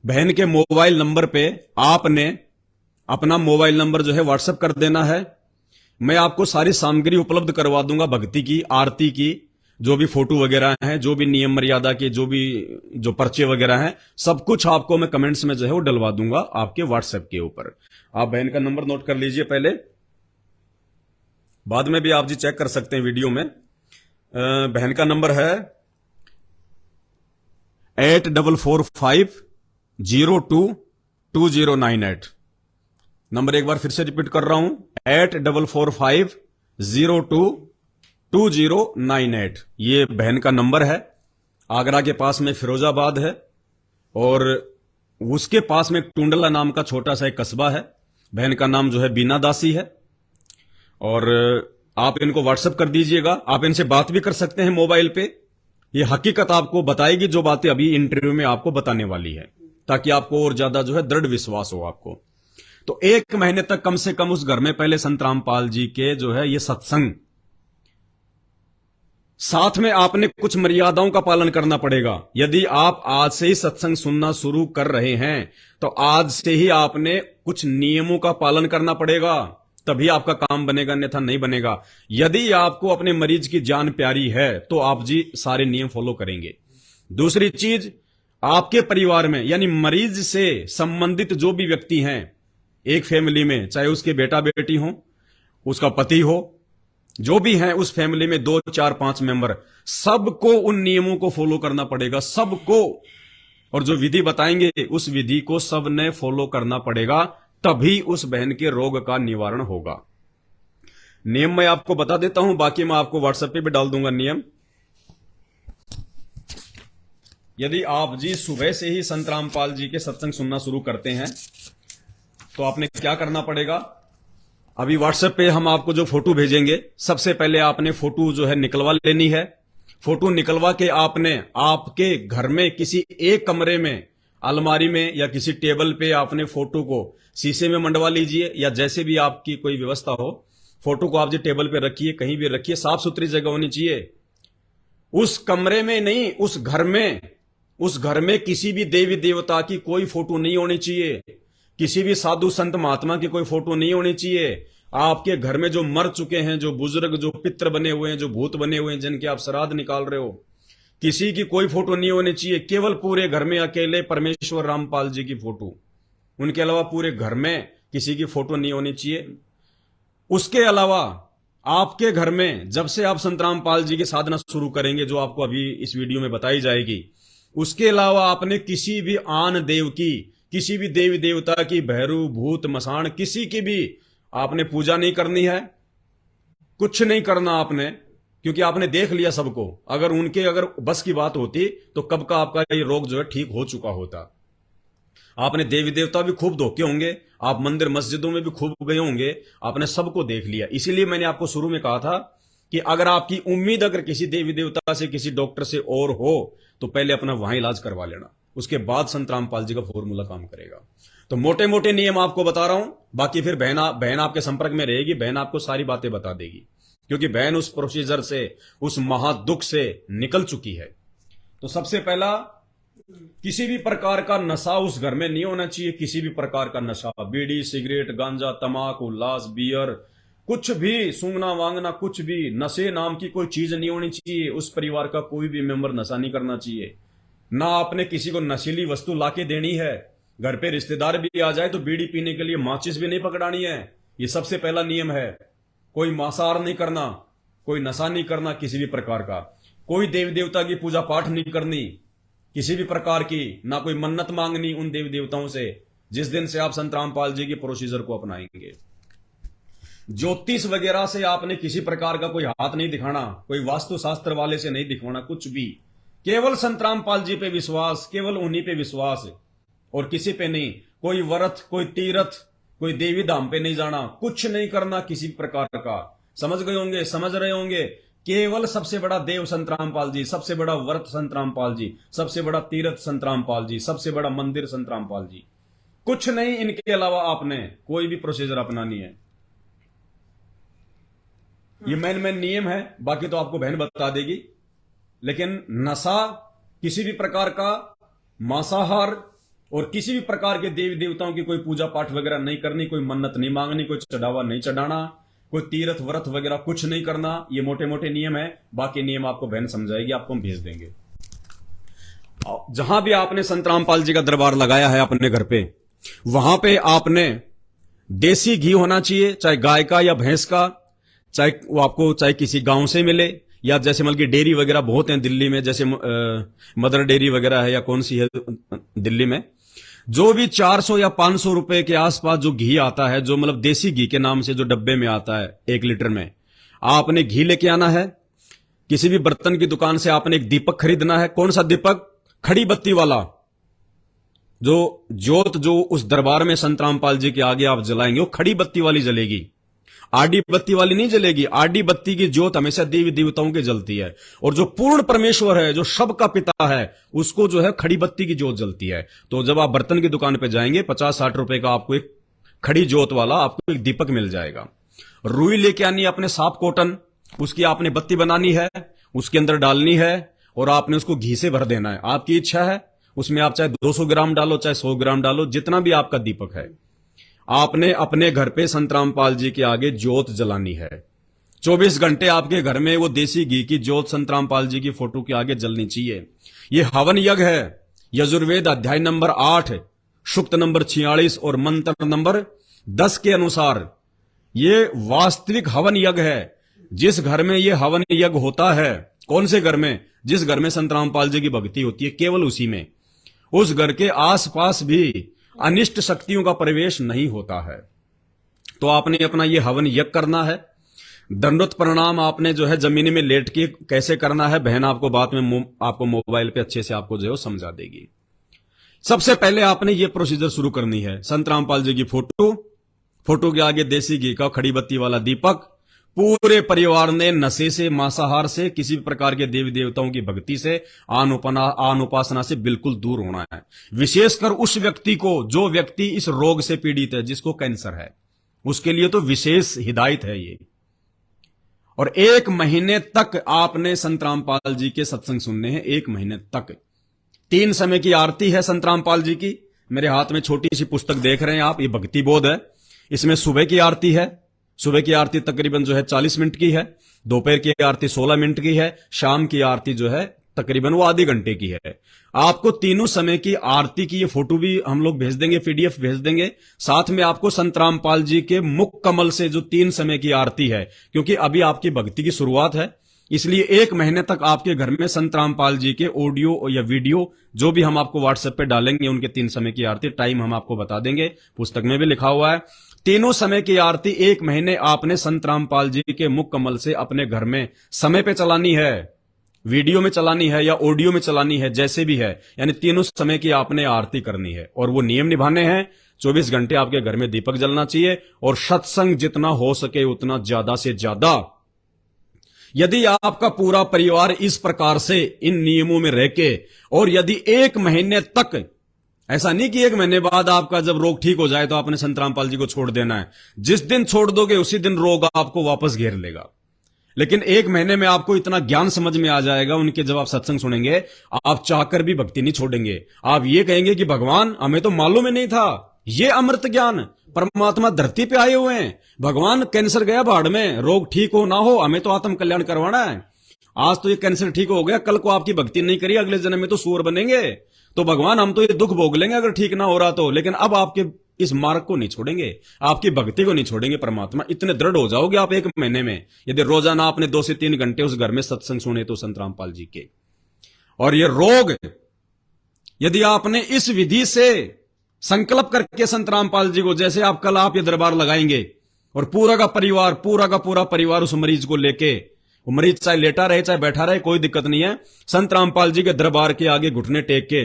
बहन के मोबाइल नंबर पे आपने अपना मोबाइल नंबर जो है व्हाट्सएप कर देना है। मैं आपको सारी सामग्री उपलब्ध करवा दूंगा, भक्ति की, आरती की, जो भी फोटो वगैरह हैं, जो भी नियम मर्यादा के जो पर्चे वगैरह हैं, सब कुछ आपको मैं कमेंट्स में जो है वो डलवा दूंगा आपके व्हाट्सएप के ऊपर। आप बहन का नंबर नोट कर लीजिए पहले, बाद में भी आप जी चेक कर सकते हैं वीडियो में। बहन का नंबर है 8445022098। नंबर एक बार फिर से रिपीट कर रहा हूं, 8445022098। ये बहन का नंबर है। आगरा के पास में फिरोजाबाद है, और उसके पास में टुंडला नाम का छोटा सा एक कस्बा है। बहन का नाम जो है बीना दासी है। और आप इनको व्हाट्सएप कर दीजिएगा। आप इनसे बात भी कर सकते हैं मोबाइल पे, ये हकीकत आपको बताएगी जो बातें अभी इंटरव्यू में आपको बताने वाली है, ताकि आपको और ज्यादा जो है दृढ़ विश्वास हो आपको। तो 1 महीने तक कम से कम उस घर में पहले संत रामपाल जी के जो है ये सत्संग, साथ में आपने कुछ मर्यादाओं का पालन करना पड़ेगा। यदि आप आज से ही सत्संग सुनना शुरू कर रहे हैं तो आज से ही आपने कुछ नियमों का पालन करना पड़ेगा, तभी आपका काम बनेगा, अन्यथा नहीं बनेगा। यदि आपको अपने मरीज की जान प्यारी है तो आप जी सारे नियम फॉलो करेंगे। दूसरी चीज, आपके परिवार में यानी मरीज से संबंधित जो भी व्यक्ति हैं एक फैमिली में, चाहे उसके बेटा बेटी हो, उसका पति हो, जो भी हैं उस फैमिली में 2 4 5 मेंबर, सबको उन नियमों को फॉलो करना पड़ेगा, सबको। और जो विधि बताएंगे उस विधि को सबने फॉलो करना पड़ेगा, तभी उस बहन के रोग का निवारण होगा। नियम मैं आपको बता देता हूं, बाकी मैं आपको व्हाट्सएप पे भी डाल दूंगा नियम। यदि आप जी सुबह से ही संत रामपाल जी के सत्संग सुनना शुरू करते हैं तो आपने क्या करना पड़ेगा, अभी व्हाट्सएप पे हम आपको जो फोटो भेजेंगे, सबसे पहले आपने फोटो जो है निकलवा लेनी है। फोटो निकलवा के आपने आपके घर में किसी एक कमरे में, अलमारी में या किसी टेबल पे आपने फोटो को शीशे में मंडवा लीजिए, या जैसे भी आपकी कोई व्यवस्था हो, फोटो को आप जी टेबल पे रखिए, कहीं भी रखिए, साफ सुथरी जगह होनी चाहिए। उस कमरे में नहीं, उस घर में किसी भी देवी देवता की कोई फोटो नहीं होनी चाहिए, किसी भी साधु संत महात्मा की कोई फोटो नहीं होनी चाहिए। आपके घर में जो मर चुके हैं, जो बुजुर्ग, जो पित्र बने हुए हैं, जो भूत बने हुए हैं, जिनके आप श्राद्ध निकाल रहे हो, किसी की कोई फोटो नहीं होनी चाहिए। केवल पूरे घर में अकेले परमेश्वर रामपाल जी की फोटो, उनके अलावा पूरे घर में किसी की फोटो नहीं होनी चाहिए। उसके अलावा आपके घर में जब से आप संत रामपाल जी की साधना शुरू करेंगे, जो आपको अभी इस वीडियो में बताई जाएगी, उसके अलावा आपने किसी भी आन देव की, किसी भी देवी देवता की, भैरू भूत मसाण, किसी की भी आपने पूजा नहीं करनी है, कुछ नहीं करना आपने, क्योंकि आपने देख लिया सबको। अगर बस की बात होती तो कब का आपका ये रोग जो है ठीक हो चुका होता। आपने देवी देवता भी खूब धोखे होंगे, आप मंदिर मस्जिदों में भी खूब गए होंगे, आपने सबको देख लिया। इसीलिए मैंने आपको शुरू में कहा था कि अगर आपकी उम्मीद अगर किसी देवी देवता से, किसी डॉक्टर से और हो, तो पहले अपना वहां इलाज करवा लेना, उसके बाद संत रामपाल जी का फॉर्मूला काम करेगा। तो मोटे मोटे नियम आपको बता रहा हूं, बाकी फिर बहन आपके संपर्क में रहेगी, बहन आपको सारी बातें बता देगी, क्योंकि बहन उस प्रोसीजर से, उस महादुख से निकल चुकी है। तो सबसे पहला, किसी भी प्रकार का नशा उस घर में नहीं होना चाहिए। किसी भी प्रकार का नशा, बीड़ी, सिगरेट, गांजा, तमाकू, लाश, बियर, कुछ भी, सूंघना वांगना, कुछ भी नशे नाम की कोई चीज नहीं होनी चाहिए। उस परिवार का कोई भी मेंबर नशा नहीं करना चाहिए। ना आपने किसी को नशीली वस्तु लाके देनी है। घर पे रिश्तेदार भी आ जाए तो बीड़ी पीने के लिए माचिस भी नहीं पकड़ानी है। ये सबसे पहला नियम है। कोई मांसाहार नहीं करना, कोई नशा नहीं करना किसी भी प्रकार का, कोई देवी देवता की पूजा पाठ नहीं करनी किसी भी प्रकार की, ना कोई मन्नत मांगनी उन देवी देवताओं से जिस दिन से आप संत रामपाल जी की प्रोसीजर को अपनाएंगे। ज्योतिष वगैरह से आपने किसी प्रकार का कोई हाथ नहीं दिखाना, कोई वास्तु शास्त्र वाले से नहीं दिखवाना कुछ भी। केवल संत रामपाल जी पे विश्वास, केवल उन्हीं पे विश्वास और किसी पे नहीं। कोई व्रत, कोई तीर्थ, कोई देवी धाम पे नहीं जाना, कुछ नहीं करना किसी प्रकार का। समझ गए होंगे, समझ रहे होंगे। केवल सबसे बड़ा देव संत रामपाल जी, सबसे बड़ा व्रत संत रामपाल जी, सबसे बड़ा तीर्थ संत रामपाल जी, सबसे बड़ा मंदिर संत रामपाल जी, कुछ नहीं। इनके अलावा आपने कोई भी प्रोसीजर अपनानी है। ये मेन नियम है, बाकी तो आपको बहन बता देगी। लेकिन नशा, किसी भी प्रकार का मांसाहार और किसी भी प्रकार के देवी देवताओं की कोई पूजा पाठ वगैरह नहीं करनी, कोई मन्नत नहीं मांगनी, कोई चढ़ावा नहीं चढ़ाना, कोई तीर्थ व्रत वगैरह कुछ नहीं करना। ये मोटे मोटे नियम है, बाकी नियम आपको बहन समझाएगी, आपको हम भेज देंगे। जहां भी आपने संत रामपाल जी का दरबार लगाया है अपने घर पे, वहां पे आपने देसी घी होना चाहिए, चाहे गाय का या भैंस का, चाहे वो आपको चाहे किसी गांव से मिले या जैसे मतलब कि डेयरी वगैरह बहुत हैं दिल्ली में, जैसे मदर डेयरी वगैरह है या कौन सी है दिल्ली में, जो भी 400 या 500 रुपए के आसपास जो घी आता है, जो मतलब देसी घी के नाम से जो डब्बे में आता है 1 लीटर में, आपने घी लेके आना है। किसी भी बर्तन की दुकान से आपने एक दीपक खरीदना है। कौन सा दीपक? खड़ी बत्ती वाला। जो ज्योत जो उस दरबार में संत रामपाल जी के आगे आप जलाएंगे वो खड़ी बत्ती वाली जलेगी। आडी बत्ती वाली नहीं जलेगी। आडी बत्ती की ज्योत हमेशा देवी देवताओं की जलती है, और जो पूर्ण परमेश्वर है, जो सबका पिता है, उसको जो है खड़ी बत्ती की ज्योत जलती है। तो जब आप बर्तन की दुकान पे जाएंगे 50-60 रुपए का आपको एक खड़ी ज्योत वाला आपको एक दीपक मिल जाएगा। रुई लेके आनी है अपने, साफ कॉटन, उसकी आपने बत्ती बनानी है, उसके अंदर डालनी है और आपने उसको घी से भर देना है। आपकी इच्छा है, उसमें आप चाहे 200 ग्राम डालो, चाहे 100 ग्राम डालो, जितना भी आपका दीपक है। आपने अपने घर पे संत रामपाल जी के आगे ज्योत जलानी है। 24 घंटे आपके घर में वो देसी घी की ज्योत संत रामपाल जी की फोटो के आगे जलनी चाहिए। ये हवन यज्ञ है। यजुर्वेद अध्याय नंबर 8, सूक्त नंबर 46 और मंत्र नंबर 10 के अनुसार ये वास्तविक हवन यज्ञ है। जिस घर में ये हवन यज्ञ होता है, कौन से घर में? जिस घर में संत रामपाल जी की भक्ति होती है, केवल उसी में। उस घर के आसपास भी अनिष्ट शक्तियों का प्रवेश नहीं होता है। तो आपने अपना ये हवन यज्ञ करना है। दंडोत प्रणाम आपने जो है जमीन में लेट के कैसे करना है, बहन आपको बाद में आपको मोबाइल पे अच्छे से आपको जो है समझा देगी। सबसे पहले आपने ये प्रोसीजर शुरू करनी है। संत रामपाल जी की फोटो के आगे देसी घी का खड़ी बत्ती वाला दीपक। पूरे परिवार ने नशे से, मांसाहार से, किसी भी प्रकार के देवी देवताओं की भक्ति से, आन उपासना से बिल्कुल दूर होना है। विशेषकर उस व्यक्ति को, जो व्यक्ति इस रोग से पीड़ित है, जिसको कैंसर है, उसके लिए तो विशेष हिदायत है ये। और 1 महीने तक आपने संत रामपाल जी के सत्संग सुनने हैं। 1 महीने तक 3 समय की आरती है संत रामपाल जी की। मेरे हाथ में छोटी सी पुस्तक देख रहे हैं आप, ये भक्ति बोध है। इसमें सुबह की आरती है। सुबह की आरती तकरीबन जो है 40 मिनट की है। दोपहर की आरती 16 मिनट की है। शाम की आरती जो है तकरीबन वो आधे घंटे की है। आपको तीनों समय की आरती की ये फोटो भी हम लोग भेज देंगे, PDF भेज देंगे। साथ में आपको संत रामपाल जी के मुख कमल से जो 3 समय की आरती है, क्योंकि अभी आपकी भक्ति की शुरुआत है, इसलिए 1 महीने तक आपके घर में संत रामपाल जी के ऑडियो या वीडियो जो भी हम आपको व्हाट्सएप पे डालेंगे, उनके 3 समय की आरती, टाइम हम आपको बता देंगे, पुस्तक में भी लिखा हुआ है। तीनों समय की आरती 1 महीने आपने संत रामपाल जी के मुख कमल से अपने घर में समय पे चलानी है। वीडियो में चलानी है या ऑडियो में चलानी है, जैसे भी है, यानी तीनों समय की आपने आरती करनी है। और वो नियम निभाने हैं। 24 घंटे आपके घर में दीपक जलना चाहिए और सत्संग जितना हो सके उतना ज्यादा से ज्यादा। यदि आपका पूरा परिवार इस प्रकार से इन नियमों में रह के, और यदि 1 महीने तक, ऐसा नहीं कि 1 महीने बाद आपका जब रोग ठीक हो जाए तो आपने संत रामपाल जी को छोड़ देना है। जिस दिन छोड़ दोगे उसी दिन रोग आपको वापस घेर लेगा। लेकिन 1 महीने में आपको इतना ज्ञान समझ में आ जाएगा, उनके जब आप सत्संग सुनेंगे, आप चाहकर भी भक्ति नहीं छोड़ेंगे। आप ये कहेंगे कि भगवान, हमें तो मालूम ही नहीं था, ये अमृत ज्ञान, परमात्मा धरती पे आए हुए हैं। भगवान, कैंसर गया भाड़ में, रोग ठीक हो ना हो, हमें तो आत्म कल्याण करवाना है। आज तो ये कैंसर ठीक हो गया, कल को आपकी भक्ति नहीं करी, अगले जन्म में तो सूअर बनेंगे। तो भगवान, हम तो ये दुख भोग लेंगे अगर ठीक ना हो रहा तो, लेकिन अब आपके इस मार्ग को नहीं छोड़ेंगे, आपकी भक्ति को नहीं छोड़ेंगे। परमात्मा, इतने दृढ़ हो जाओगे आप 1 महीने में, यदि रोजाना आपने 2 से 3 घंटे उस घर में सत्संग सुने तो संत रामपाल जी के। और ये रोग, यदि आपने इस विधि से संकल्प करके संत रामपाल जी को, जैसे आप कल आप ये दरबार लगाएंगे और पूरा का पूरा परिवार उस मरीज को लेके, वो मरीज चाहे लेटा रहे चाहे बैठा रहे, कोई दिक्कत नहीं है, संत रामपाल जी के दरबार के आगे घुटने टेक के,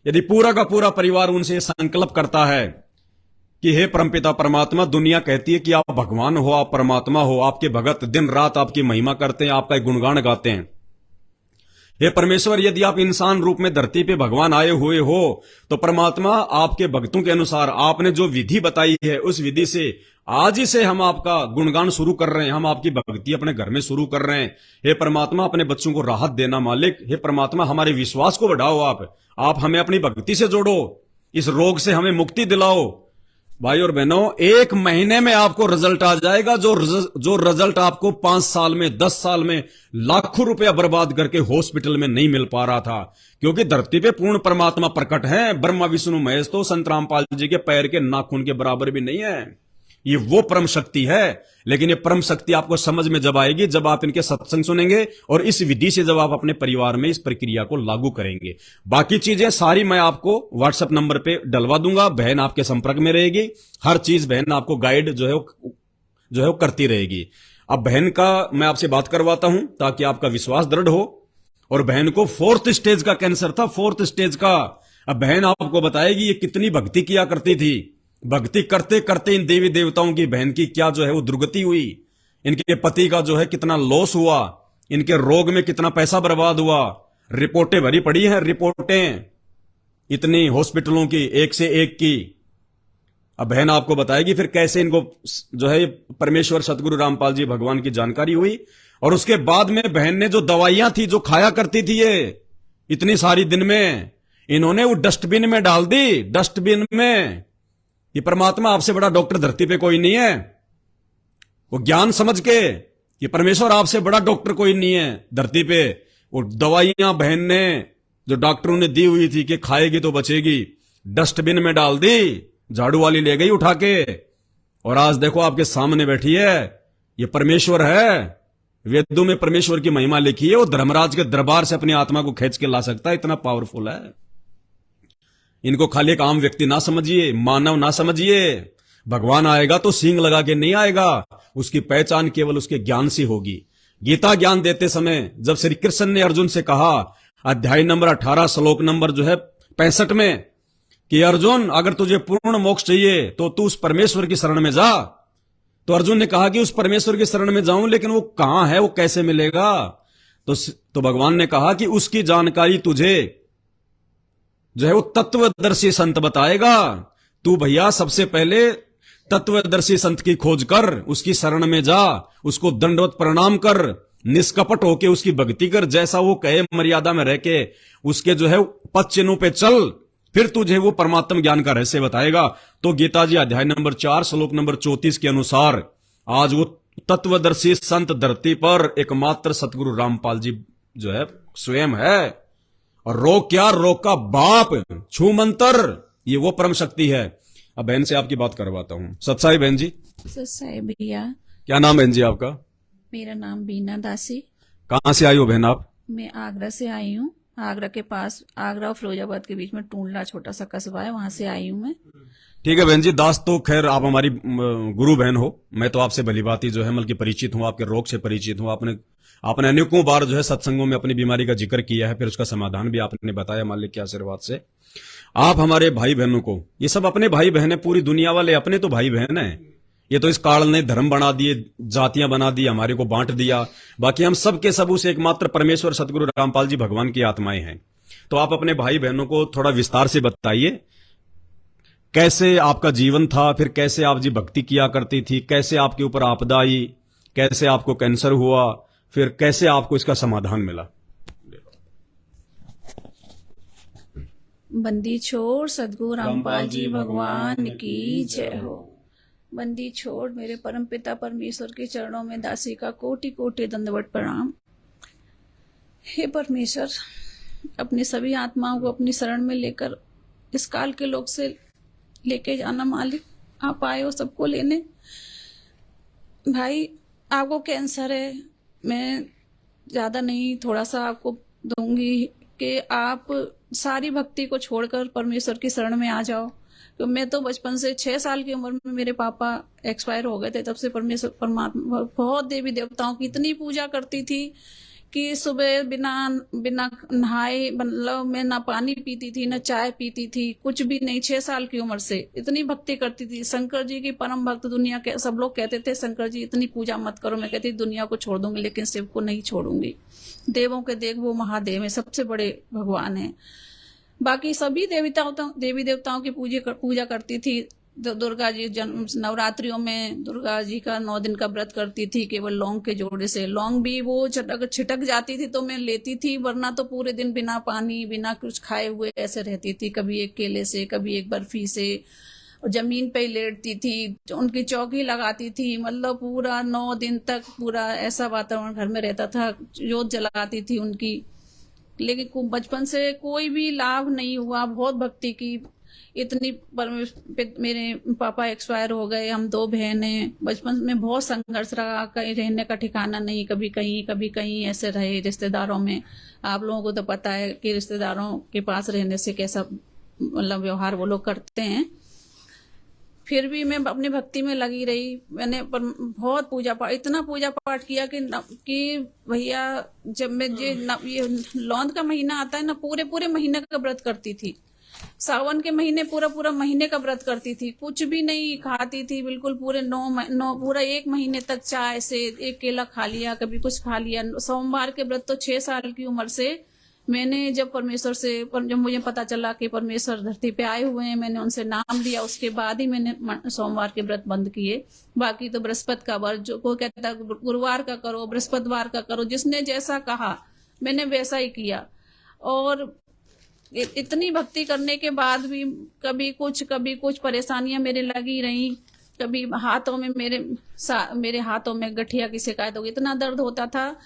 यदि पूरा का पूरा परिवार उनसे संकल्प करता है कि हे परमपिता परमात्मा, दुनिया कहती है कि आप भगवान हो, आप परमात्मा हो, आपके भगत दिन रात आपकी महिमा करते हैं, आपका गुणगान गाते हैं। हे परमेश्वर, यदि आप इंसान रूप में धरती पे भगवान आए हुए हो, तो परमात्मा आपके भक्तों के अनुसार आपने जो विधि बताई है, उस विधि से आज ही से हम आपका गुणगान शुरू कर रहे हैं, हम आपकी भक्ति अपने घर में शुरू कर रहे हैं। हे परमात्मा, अपने बच्चों को राहत देना मालिक। हे परमात्मा, हमारे विश्वास को बढ़ाओ, आप हमें अपनी भक्ति से जोड़ो, इस रोग से हमें मुक्ति दिलाओ। भाई और बहनों, 1 महीने में आपको रिजल्ट आ जाएगा, जो रिजल्ट आपको 5 साल में, 10 साल में, लाखों रुपया बर्बाद करके हॉस्पिटल में नहीं मिल पा रहा था। क्योंकि धरती पे पूर्ण परमात्मा प्रकट है। ब्रह्मा विष्णु महेश तो संत रामपाल जी के पैर के नाखून के बराबर भी नहीं है। ये वो परम शक्ति है। लेकिन ये परम शक्ति आपको समझ में जब आएगी, जब आप इनके सत्संग सुनेंगे और इस विधि से जब आप अपने परिवार में इस प्रक्रिया को लागू करेंगे। बाकी चीजें सारी मैं आपको व्हाट्सएप नंबर पे डलवा दूंगा, बहन आपके संपर्क में रहेगी, हर चीज बहन आपको गाइड जो है वो करती रहेगी। अब बहन का मैं आपसे बात करवाता हूं ताकि आपका विश्वास दृढ़ हो। और बहन को 4th स्टेज का कैंसर था, 4th स्टेज का। अब बहन आपको बताएगी ये कितनी भक्ति किया करती थी। भक्ति करते करते इन देवी देवताओं की बहन की क्या जो है वो दुर्गति हुई, इनके पति का जो है कितना लॉस हुआ, इनके रोग में कितना पैसा बर्बाद हुआ। रिपोर्टें भरी पड़ी हैं, रिपोर्टें इतनी हॉस्पिटलों की, एक से एक की। अब बहन आपको बताएगी फिर कैसे इनको जो है परमेश्वर सतगुरु रामपाल जी भगवान की जानकारी हुई। और उसके बाद में बहन ने जो दवाइयां थी जो खाया करती थी ये इतनी सारी दिन में, इन्होंने वो डस्टबिन में डाल दी, डस्टबिन में। ये परमात्मा आपसे बड़ा डॉक्टर धरती पे कोई नहीं है। वो ज्ञान समझ के ये परमेश्वर आपसे बड़ा डॉक्टर कोई नहीं है धरती पे। वो दवाइयां बहन ने जो डॉक्टरों ने दी हुई थी कि खाएगी तो बचेगी, डस्टबिन में डाल दी, झाड़ू वाली ले गई उठा के। और आज देखो आपके सामने बैठी है, ये परमेश्वर है। वेदों में परमेश्वर की महिमा लिखी है, वो धर्मराज के दरबार से अपनी आत्मा को खींच के ला सकता है, इतना पावरफुल है। इनको खाली एक आम व्यक्ति ना समझिए, मानव ना समझिए। भगवान आएगा तो सींग लगा के नहीं आएगा, उसकी पहचान केवल उसके ज्ञान से होगी। गीता ज्ञान देते समय जब श्री कृष्ण ने अर्जुन से कहा, अध्याय नंबर 18 श्लोक नंबर जो है 65 में, कि अर्जुन अगर तुझे पूर्ण मोक्ष चाहिए तो तू उस परमेश्वर की शरण में जा। तो अर्जुन ने कहा कि उस परमेश्वर की शरण में जाऊं, लेकिन वो कहां है, वो कैसे मिलेगा? तो भगवान ने कहा कि उसकी जानकारी तुझे जो है वो तत्वदर्शी संत बताएगा। तू भैया सबसे पहले तत्वदर्शी संत की खोज कर, उसकी शरण में जा, उसको दंडवत प्रणाम कर, निष्कपट होके उसकी भक्ति कर, जैसा वो कहे मर्यादा में रह के उसके जो है पद चिन्हों पे चल, फिर तुझे वो परमात्म ज्ञान का रहस्य बताएगा। तो गीता जी अध्याय नंबर 4 श्लोक नंबर 34 के अनुसार आज वो तत्वदर्शी संत धरती पर एकमात्र सतगुरु रामपाल जी जो है स्वयं है। और रोग क्या, रोग का बाप छू मंत्र, ये वो परम शक्ति है। अब बहन से आपकी बात करवाता हूं। सत्साई बहन जी। सत्साई भैया। क्या नाम बहन जी आपका? मेरा नाम बीना दासी। कहां से आई हो बहन आप? मैं आगरा से आई हूँ। आगरा के पास, आगरा और फिरोजाबाद के बीच में टूंडला छोटा सा कस्बा है, वहां से आई हूँ मैं। ठीक है बहन जी। दास तो खैर आप हमारी गुरु बहन हो, मैं तो आपसे भली बात जो है मतलब परिचित हूँ, आपके रोग से परिचित हूँ। आपने अनेकों बार जो है सत्संगों में अपनी बीमारी का जिक्र किया है, फिर उसका समाधान भी आपने बताया मालिक के आशीर्वाद से। आप हमारे भाई बहनों को, ये सब अपने भाई बहन है, पूरी दुनिया वाले अपने तो भाई बहन है। ये तो इस काल ने धर्म बना दिए, जातियां बना दी, हमारे को बांट दिया। बाकी हम सब के सब उस एकमात्र परमेश्वर सतगुरु रामपाल जी भगवान की आत्माएं हैं। तो आप अपने भाई बहनों को थोड़ा विस्तार से बताइए, कैसे आपका जीवन था, फिर कैसे आप जी भक्ति किया करती थी, कैसे आपके ऊपर आपदा आई, कैसे आपको कैंसर हुआ, फिर कैसे आपको इसका समाधान मिला। बंदी छोड़ सदगुरु रामपाल जी भगवान की जय हो। बंदी छोड़ मेरे परम पिता परमेश्वर के चरणों में दासी का कोटि कोटि दंडवत प्रणाम। हे परमेश्वर, अपनी सभी आत्माओं को अपनी शरण में लेकर इस काल के लोग से लेके जाना मालिक। आप आए हो सबको लेने। भाई आपको कैंसर है, मैं ज्यादा नहीं थोड़ा सा आपको दूंगी कि आप सारी भक्ति को छोड़कर परमेश्वर की शरण में आ जाओ। तो मैं तो बचपन से 6 साल की उम्र में मेरे पापा एक्सपायर हो गए थे, तब से परमेश्वर परमात्मा बहुत देवी देवताओं की इतनी पूजा करती थी कि सुबह बिना नहाए, मतलब मैं ना पानी पीती थी, ना चाय पीती थी, कुछ भी नहीं। 6 साल की उम्र से इतनी भक्ति करती थी। शंकर जी की परम भक्त, दुनिया के सब लोग कहते थे शंकर जी इतनी पूजा मत करो। मैं कहती दुनिया को छोड़ दूंगी लेकिन शिव को नहीं छोड़ूंगी। देवों के देव वो महादेव है, सबसे बड़े भगवान है। बाकी सभी देवी देवताओं की पूजा करती थी। दुर्गा जी जन्म नवरात्रियों में दुर्गा जी का 9 दिन का व्रत करती थी, केवल लौंग के जोड़े से। लौंग भी वो छिटक जाती थी तो मैं लेती थी, वरना तो पूरे दिन बिना पानी बिना कुछ खाए हुए ऐसे रहती थी। कभी एक केले से, कभी एक बर्फी से, और जमीन पे ही लेटती थी, उनकी चौकी लगाती थी। मतलब पूरा 9 दिन तक पूरा ऐसा वातावरण घर में रहता था, जोत जलाती थी उनकी। लेकिन बचपन से कोई भी लाभ नहीं हुआ। बहुत भक्ति की, इतनी मेरे पापा एक्सपायर हो गए, हम 2 बहनें। बचपन में बहुत संघर्ष रहा, कहीं रहने का ठिकाना नहीं, कभी कहीं ऐसे रहे रिश्तेदारों में। आप लोगों को तो पता है कि रिश्तेदारों के पास रहने से कैसा मतलब व्यवहार वो लोग करते हैं। फिर भी मैं अपनी भक्ति में लगी रही। मैंने बहुत पूजा पाठ, इतना पूजा पाठ किया कि भैया जब मैं ये लौंद का महीना आता है ना, पूरे महीने का व्रत करती थी। सावन के महीने पूरा पूरा महीने का व्रत करती थी, कुछ भी नहीं खाती थी बिल्कुल, पूरे पूरा 1 महीने तक चाय से एक केला खा लिया, कभी कुछ खा लिया। सोमवार के व्रत तो 6 साल की उम्र से मैंने जब जब मुझे पता चला कि परमेश्वर धरती पे आए हुए हैं, मैंने उनसे नाम लिया, उसके बाद ही मैंने सोमवार के व्रत बंद किए। बाकी तो बृहस्पति का व्रत, जो कोई कहता है गुरुवार का करो, बृहस्पतिवार का करो, जिसने जैसा कहा मैंने वैसा ही किया। और इतनी भक्ति करने के बाद भी कभी कुछ परेशानियां मेरे लगी रही। कभी हाथों में मेरे हाथों में गठिया की शिकायत हो गई, इतना दर्द होता था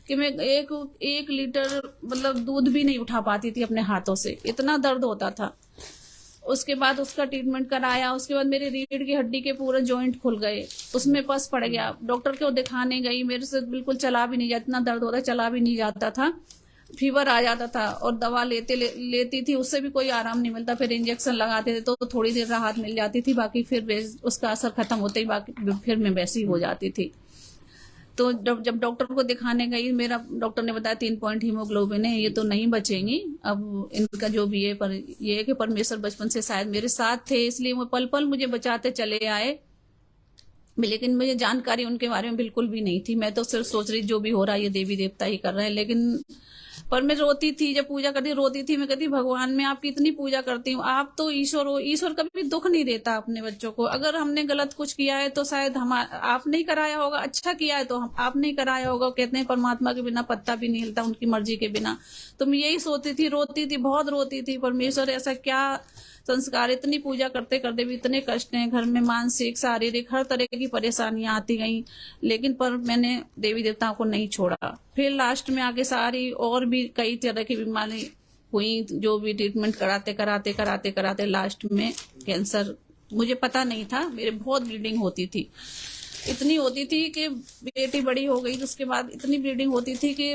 कि मैं एक लीटर मतलब दूध भी नहीं उठा पाती थी अपने हाथों से, इतना दर्द होता था। उसके बाद उसका ट्रीटमेंट कराया, उसके बाद मेरे रीढ़ की हड्डी के पूरे जॉइंट खुल गए, उसमें पस पड़ गया। डॉक्टर को दिखाने गई, मेरे से बिल्कुल चला भी नहीं जाता, इतना दर्द होता, चला भी नहीं जाता था, फीवर आ जाता था। और दवा लेती थी, उससे भी कोई आराम नहीं मिलता। फिर इंजेक्शन लगाते थे तो थोड़ी देर राहत मिल जाती थी, बाकी फिर उसका असर खत्म होते ही बाकी फिर मैं वैसी हो जाती थी। तो जब डॉक्टर को दिखाने गई, मेरा डॉक्टर ने बताया 3 पॉइंट हीमोग्लोबिन है, ये तो नहीं बचेंगी अब इनका जो भी है। पर ये है कि परमेश्वर बचपन से शायद मेरे साथ थे, इसलिए वो पल पल मुझे बचाते चले आए। लेकिन मुझे जानकारी उनके बारे में बिल्कुल भी नहीं थी। मैं तो सिर्फ सोच रही जो भी हो रहा है ये देवी देवता ही कर रहे हैं। लेकिन पर मैं रोती थी, जब पूजा करती रोती थी। मैं कहती भगवान, मैं आपकी इतनी पूजा करती हूँ, आप तो ईश्वर हो, ईश्वर कभी दुख नहीं देता अपने बच्चों को। अगर हमने गलत कुछ किया है तो शायद आप नहीं कराया होगा, अच्छा किया है तो आप नहीं कराया होगा। कहते हैं परमात्मा के बिना पत्ता भी नहीं हिलता, उनकी मर्जी के बिना। तो मैं यही सोचती थी, रोती थी, बहुत रोती थी। परमेश्वर ऐसा क्या संस्कार, इतनी पूजा करते करते भी इतने कष्ट हैं घर में, मानसिक शारीरिक हर तरह की परेशानियां आती गई। लेकिन पर मैंने देवी देवताओं को नहीं छोड़ा। फिर लास्ट में आगे सारी और भी कई तरह की बीमारी हुई, जो भी ट्रीटमेंट कराते लास्ट में कैंसर। मुझे पता नहीं था, मेरे बहुत ब्लीडिंग होती थी, इतनी होती थी कि बेटी बड़ी हो गई तो उसके बाद इतनी ब्लीडिंग होती थी कि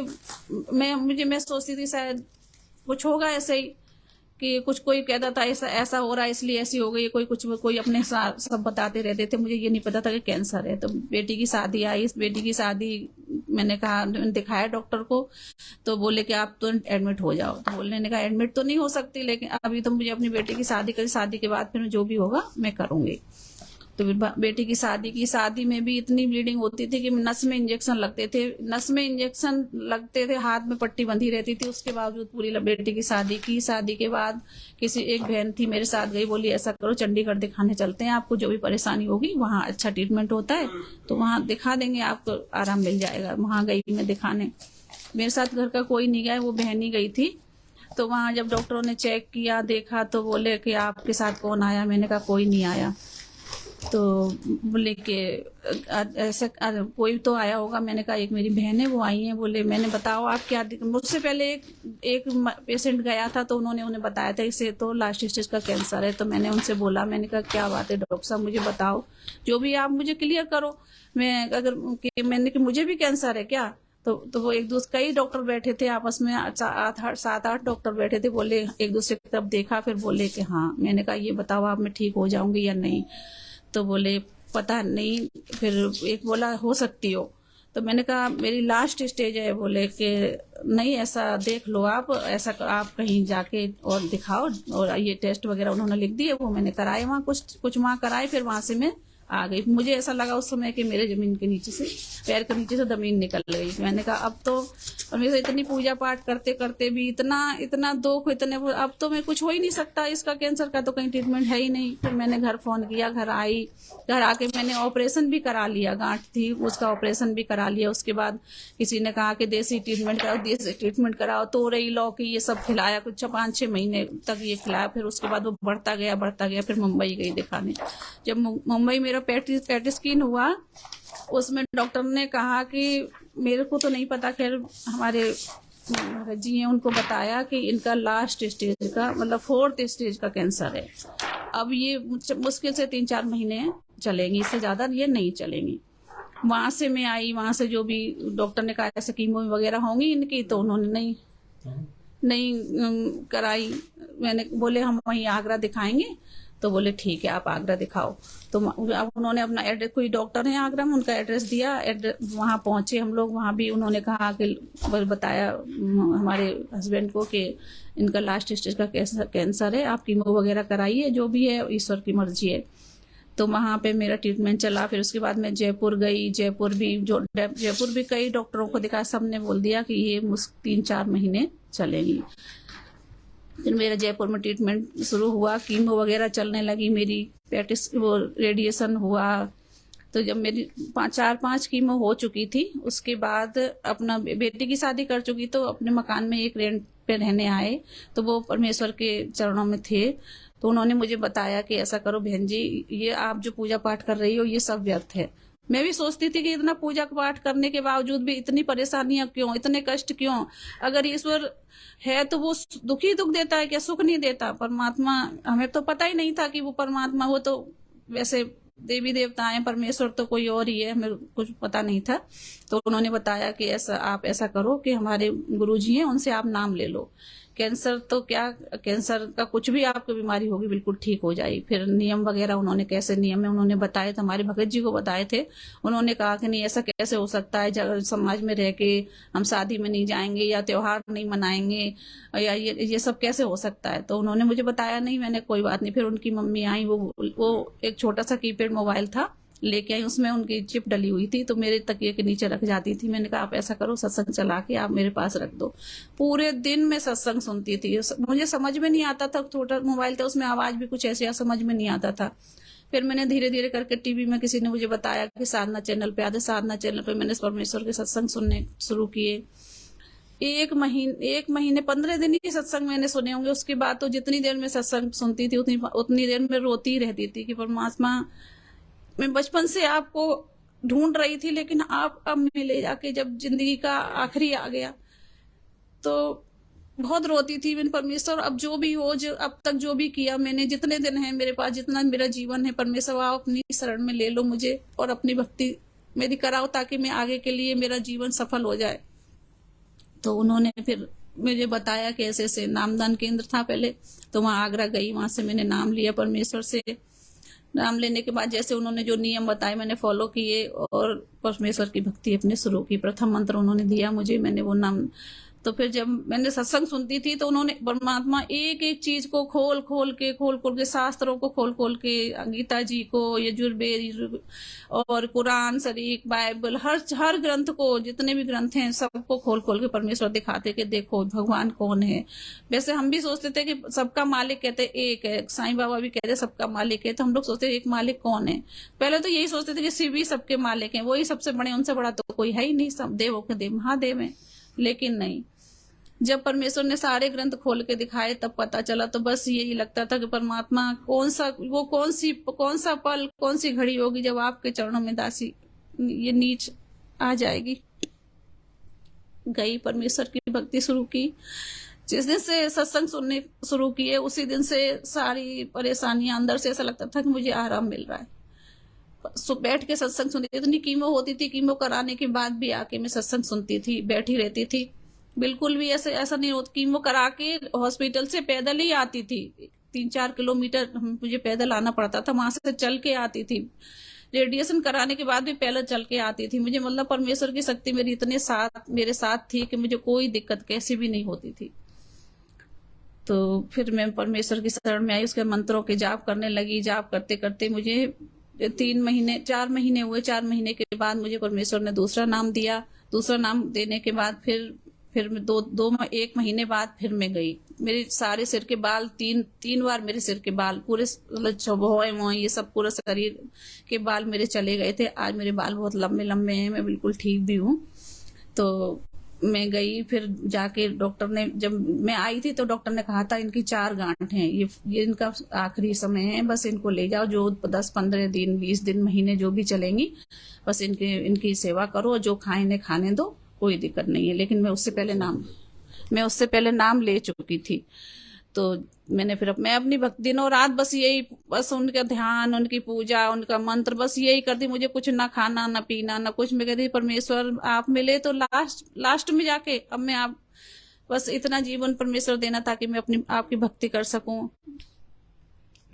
मैं सोचती थी शायद कुछ होगा ऐसे ही, कि कुछ कोई कहता था ऐसा हो रहा है इसलिए ऐसी हो गई, कोई अपने सब बताते रहते थे। मुझे ये नहीं पता था कि कैंसर है। तो बेटी की शादी आई, इस बेटी की शादी मैंने दिखाया डॉक्टर को, तो बोले कि आप तो एडमिट हो जाओ। तो बोलने ने कहा एडमिट तो नहीं हो सकती, लेकिन अभी तो मुझे अपनी बेटी की शादी के बाद फिर जो भी होगा मैं करूंगी। तो फिर बेटी की शादी में भी इतनी ब्लीडिंग होती थी कि नस में इंजेक्शन लगते थे, हाथ में पट्टी बंधी रहती थी। उसके बावजूद पूरी बेटी की शादी के बाद किसी एक बहन थी मेरे साथ गई, बोली ऐसा करो चंडीगढ़ दिखाने चलते हैं, आपको जो भी परेशानी होगी वहाँ अच्छा ट्रीटमेंट होता है तो वहाँ दिखा देंगे, आपको आराम मिल जाएगा। वहाँ गई मैं दिखाने, मेरे साथ घर का कोई नहीं गया, वो बहन ही गई थी। तो वहाँ जब डॉक्टरों ने चेक किया, देखा, तो बोले कि आपके साथ कौन आया? मैंने कहा कोई नहीं आया। तो बोले कि ऐसा कोई तो आया होगा। मैंने कहा एक मेरी बहन है, वो आई है। बोले मैंने बताओ आप क्या, मुझसे पहले एक पेशेंट गया था तो उन्हें बताया था इसे तो लास्ट स्टेज का कैंसर है। तो मैंने उनसे बोला, मैंने कहा क्या बात है डॉक्टर साहब, मुझे बताओ, जो भी आप मुझे क्लियर करो। मैंने कि मुझे भी कैंसर है क्या? तो वो एक दूसरे, कई डॉक्टर बैठे थे आपस में, 7-8 डॉक्टर बैठे थे। बोले एक दूसरे की तरफ देखा, फिर बोले कि हाँ। मैंने कहा ये बताओ आप मैं ठीक हो जाऊंगी या नहीं? तो बोले पता नहीं। फिर एक बोला हो सकती हो। तो मैंने कहा मेरी लास्ट स्टेज है। बोले कि नहीं ऐसा देख लो आप, ऐसा आप कहीं जाके और दिखाओ। और ये टेस्ट वगैरह उन्होंने लिख दिए, वो मैंने कराए वहाँ, कुछ वहाँ कराए। फिर वहां से मैं आ गई। मुझे ऐसा लगा उस समय कि मेरे जमीन के नीचे से, पैर के नीचे से जमीन निकल गई। मैंने कहा अब तो, और मेरे इतनी पूजा पाठ करते करते भी इतना दुख, अब तो मैं कुछ हो ही नहीं सकता, इसका कैंसर का तो कहीं ट्रीटमेंट है ही नहीं। फिर मैंने घर फोन किया, घर आके मैंने ऑपरेशन भी करा लिया, गांठ थी उसका ऑपरेशन भी करा लिया। उसके बाद किसी ने कहा कि देसी ट्रीटमेंट कराओ, तोरई लौकी ये सब खिलाया, कुछ 5-6 महीने तक ये खिलाया। फिर उसके बाद वो बढ़ता गया। फिर मुंबई गई दिखाने। जब मुंबई मेरा पेट स्कैन हुआ, उसमें डॉक्टर ने कहा कि मेरे को तो नहीं पता, खैर हमारे जी हैं उनको बताया कि इनका लास्ट स्टेज का, मतलब 4th स्टेज का कैंसर है। अब ये मुश्किल से 3-4 महीने चलेंगी, इससे ज्यादा ये नहीं चलेंगी। वहां से मैं आई, वहां से जो भी डॉक्टर ने कहा ऐसे कीमो वगैरह होंगी इनकी, तो उन्होंने नहीं कराई। मैंने बोले हम वहीं आगरा दिखाएंगे। तो बोले ठीक है आप आगरा दिखाओ। तो अब उन्होंने अपना एड्रेस, कोई डॉक्टर है आगरा में, उनका एड्रेस दिया, वहां पहुंचे हम लोग। वहां भी उन्होंने कहा कि बताया हमारे हस्बैंड को कि इनका लास्ट स्टेज का कैंसर है, आप कीमो वगैरह कराइए, जो भी है ईश्वर की मर्जी है। तो वहां पे मेरा ट्रीटमेंट चला। फिर उसके बाद मैं जयपुर गई। जयपुर भी कई डॉक्टरों को दिखा, सबने बोल दिया कि ये 3-4 महीने चलेगी। फिर मेरा जयपुर में ट्रीटमेंट शुरू हुआ, कीमो वगैरह चलने लगी मेरी, वो रेडिएशन हुआ। तो जब मेरी 4-5 कीमो हो चुकी थी, उसके बाद अपना बेटी की शादी कर चुकी, तो अपने मकान में एक रेंट पे रहने आए। तो वो परमेश्वर के चरणों में थे। तो उन्होंने मुझे बताया कि ऐसा करो बहन जी, ये आप जो पूजा पाठ कर रही हो ये सब व्यर्थ है। मैं भी सोचती थी कि इतना पूजा पाठ करने के बावजूद भी इतनी परेशानियां क्यों, इतने कष्ट क्यों? अगर ईश्वर है तो वो दुख ही दुख देता है क्या, सुख नहीं देता? परमात्मा, हमें तो पता ही नहीं था कि वो परमात्मा, वो तो वैसे देवी देवता है, परमेश्वर तो कोई और ही है, हमें कुछ पता नहीं था। तो उन्होंने बताया कि ऐसा आप ऐसा करो कि हमारे गुरुजी हैं, उनसे आप नाम ले लो। कैंसर तो क्या, कैंसर का कुछ भी आपको बीमारी होगी बिल्कुल ठीक हो जाएगी। फिर नियम वगैरह उन्होंने, कैसे नियम है उन्होंने बताए थे, हमारे भगत जी को बताए थे। उन्होंने कहा कि नहीं ऐसा कैसे हो सकता है, समाज में रह के हम शादी में नहीं जाएंगे या त्योहार नहीं मनाएंगे या ये सब कैसे हो सकता है? तो उन्होंने मुझे बताया नहीं, मैंने कोई बात नहीं। फिर उनकी मम्मी आई, वो एक छोटा सा कीपैड मोबाइल था लेके आई, उसमें उनकी चिप डली हुई थी, तो मेरे तकिए के नीचे रख जाती थी। मैंने कहा आप ऐसा करो, सत्संग चला के आप मेरे पास रख दो। पूरे दिन में सत्संग सुनती थी। मुझे समझ में नहीं आता था, छोटा मोबाइल था, उसमें आवाज भी कुछ ऐसी समझ में नहीं आता था। फिर मैंने धीरे धीरे करके टीवी में किसी ने मुझे बताया कि साधना चैनल पे आते, साधना चैनल पे मैंने परमेश्वर के सत्संग सुनने शुरू किए। एक महीने 15 दिन ही सत्संग मैंने सुने होंगे। उसके बाद तो जितनी देर में सत्संग सुनती थी उतनी देर में रोती ही रहती थी कि परमात्मा, मैं बचपन से आपको ढूंढ रही थी, लेकिन आप अब मिले जाके, जब जिंदगी का आखिरी आ गया तो बहुत रोती थी। मैंने परमेश्वर, अब जो भी हो, जो अब तक जो भी किया मैंने, जितने दिन है मेरे पास, जितना मेरा जीवन है, परमेश्वर आप अपनी शरण में ले लो मुझे और अपनी भक्ति मेरी कराओ, ताकि मैं आगे के लिए मेरा जीवन सफल हो जाए। तो उन्होंने फिर मुझे बताया कि ऐसे ऐसे नामदान केंद्र था पहले, तो वहां आगरा गई, वहां से मैंने नाम लिया परमेश्वर से। नाम लेने के बाद जैसे उन्होंने जो नियम बताए मैंने फॉलो किए और परमेश्वर की भक्ति अपने शुरू की। प्रथम मंत्र उन्होंने दिया मुझे, मैंने वो नाम। तो फिर जब मैंने सत्संग सुनती थी तो उन्होंने, परमात्मा एक एक चीज को खोल खोल के, शास्त्रों को खोल खोल के, गीता जी को, यजुर्वेद और कुरान शरीफ, बाइबल, हर ग्रंथ को, जितने भी ग्रंथ हैं सबको खोल खोल के परमेश्वर दिखाते कि देखो भगवान कौन है। वैसे हम भी सोचते थे कि सबका मालिक कहते एक है, साईं बाबा भी कहते सबका मालिक है, तो हम लोग सोचते एक मालिक कौन है? पहले तो यही सोचते थे कि शिव ही सबके मालिक हैं, वही सबसे बड़े, उनसे बड़ा तो कोई है ही नहीं, सब देवों के देव महादेव है। लेकिन नहीं, जब परमेश्वर ने सारे ग्रंथ खोल के दिखाए तब पता चला। तो बस यही लगता था कि परमात्मा कौन सा पल, कौन सी घड़ी होगी जब आपके चरणों में दासी ये नीच आ जाएगी। गई, परमेश्वर की भक्ति शुरू की। जिस दिन से सत्संग सुनने शुरू किए उसी दिन से सारी परेशानियां, अंदर से ऐसा लगता था कि मुझे आराम मिल रहा है। बैठ के सत्संग सुनती, इतनी कीमो होती थी, कीमो कराने के बाद भी आके मैं सत्संग सुनती थी, बैठी रहती थी। बिल्कुल भी ऐसा नहीं होता। कीमो करा के हॉस्पिटल से पैदल ही आती थी, 3-4 किलोमीटर मुझे पैदल आना पड़ता था, वहां से चल के आती थी। रेडिएशन कराने के बाद भी पैदल चल के आती थी। मुझे मतलब परमेश्वर की शक्ति मेरे साथ थी कि मुझे कोई दिक्कत कैसी भी नहीं होती थी। तो फिर मैं परमेश्वर की शरण में आई, उसके मंत्रों के जाप करने लगी। जाप करते करते मुझे 4 महीने हुए। 4 महीने के बाद मुझे परमेश्वर ने दूसरा नाम दिया। दूसरा नाम देने के बाद फिर 1 महीने बाद फिर मैं गई। मेरे सारे सिर के बाल, तीन बार मेरे सिर के बाल पूरे, मतलब ये सब पूरा शरीर के बाल मेरे चले गए थे। आज मेरे बाल बहुत लंबे लंबे हैं, मैं बिल्कुल ठीक भी हूँ। तो मैं गई, फिर जाके डॉक्टर ने, जब मैं आई थी तो डॉक्टर ने कहा था इनकी 4 गांठ हैं, ये इनका आखिरी समय है, बस इनको ले जाओ, जो 10-15 दिन, 20 दिन, महीने जो भी चलेंगी, बस इनकी सेवा करो, जो खाए इन्हें खाने दो, कोई दिक्कत नहीं है। लेकिन मैं उससे पहले नाम ले चुकी थी। तो मैं अपनी भक्ति दिनों रात बस उनका ध्यान, उनकी पूजा, उनका मंत्र, बस यही करती। मुझे कुछ ना खाना, ना पीना, ना कुछ। मैं कहती परमेश्वर आप मिले तो लास्ट में जाके अब मैं आप बस इतना जीवन परमेश्वर देना ताकि मैं अपनी आपकी भक्ति कर सकूं।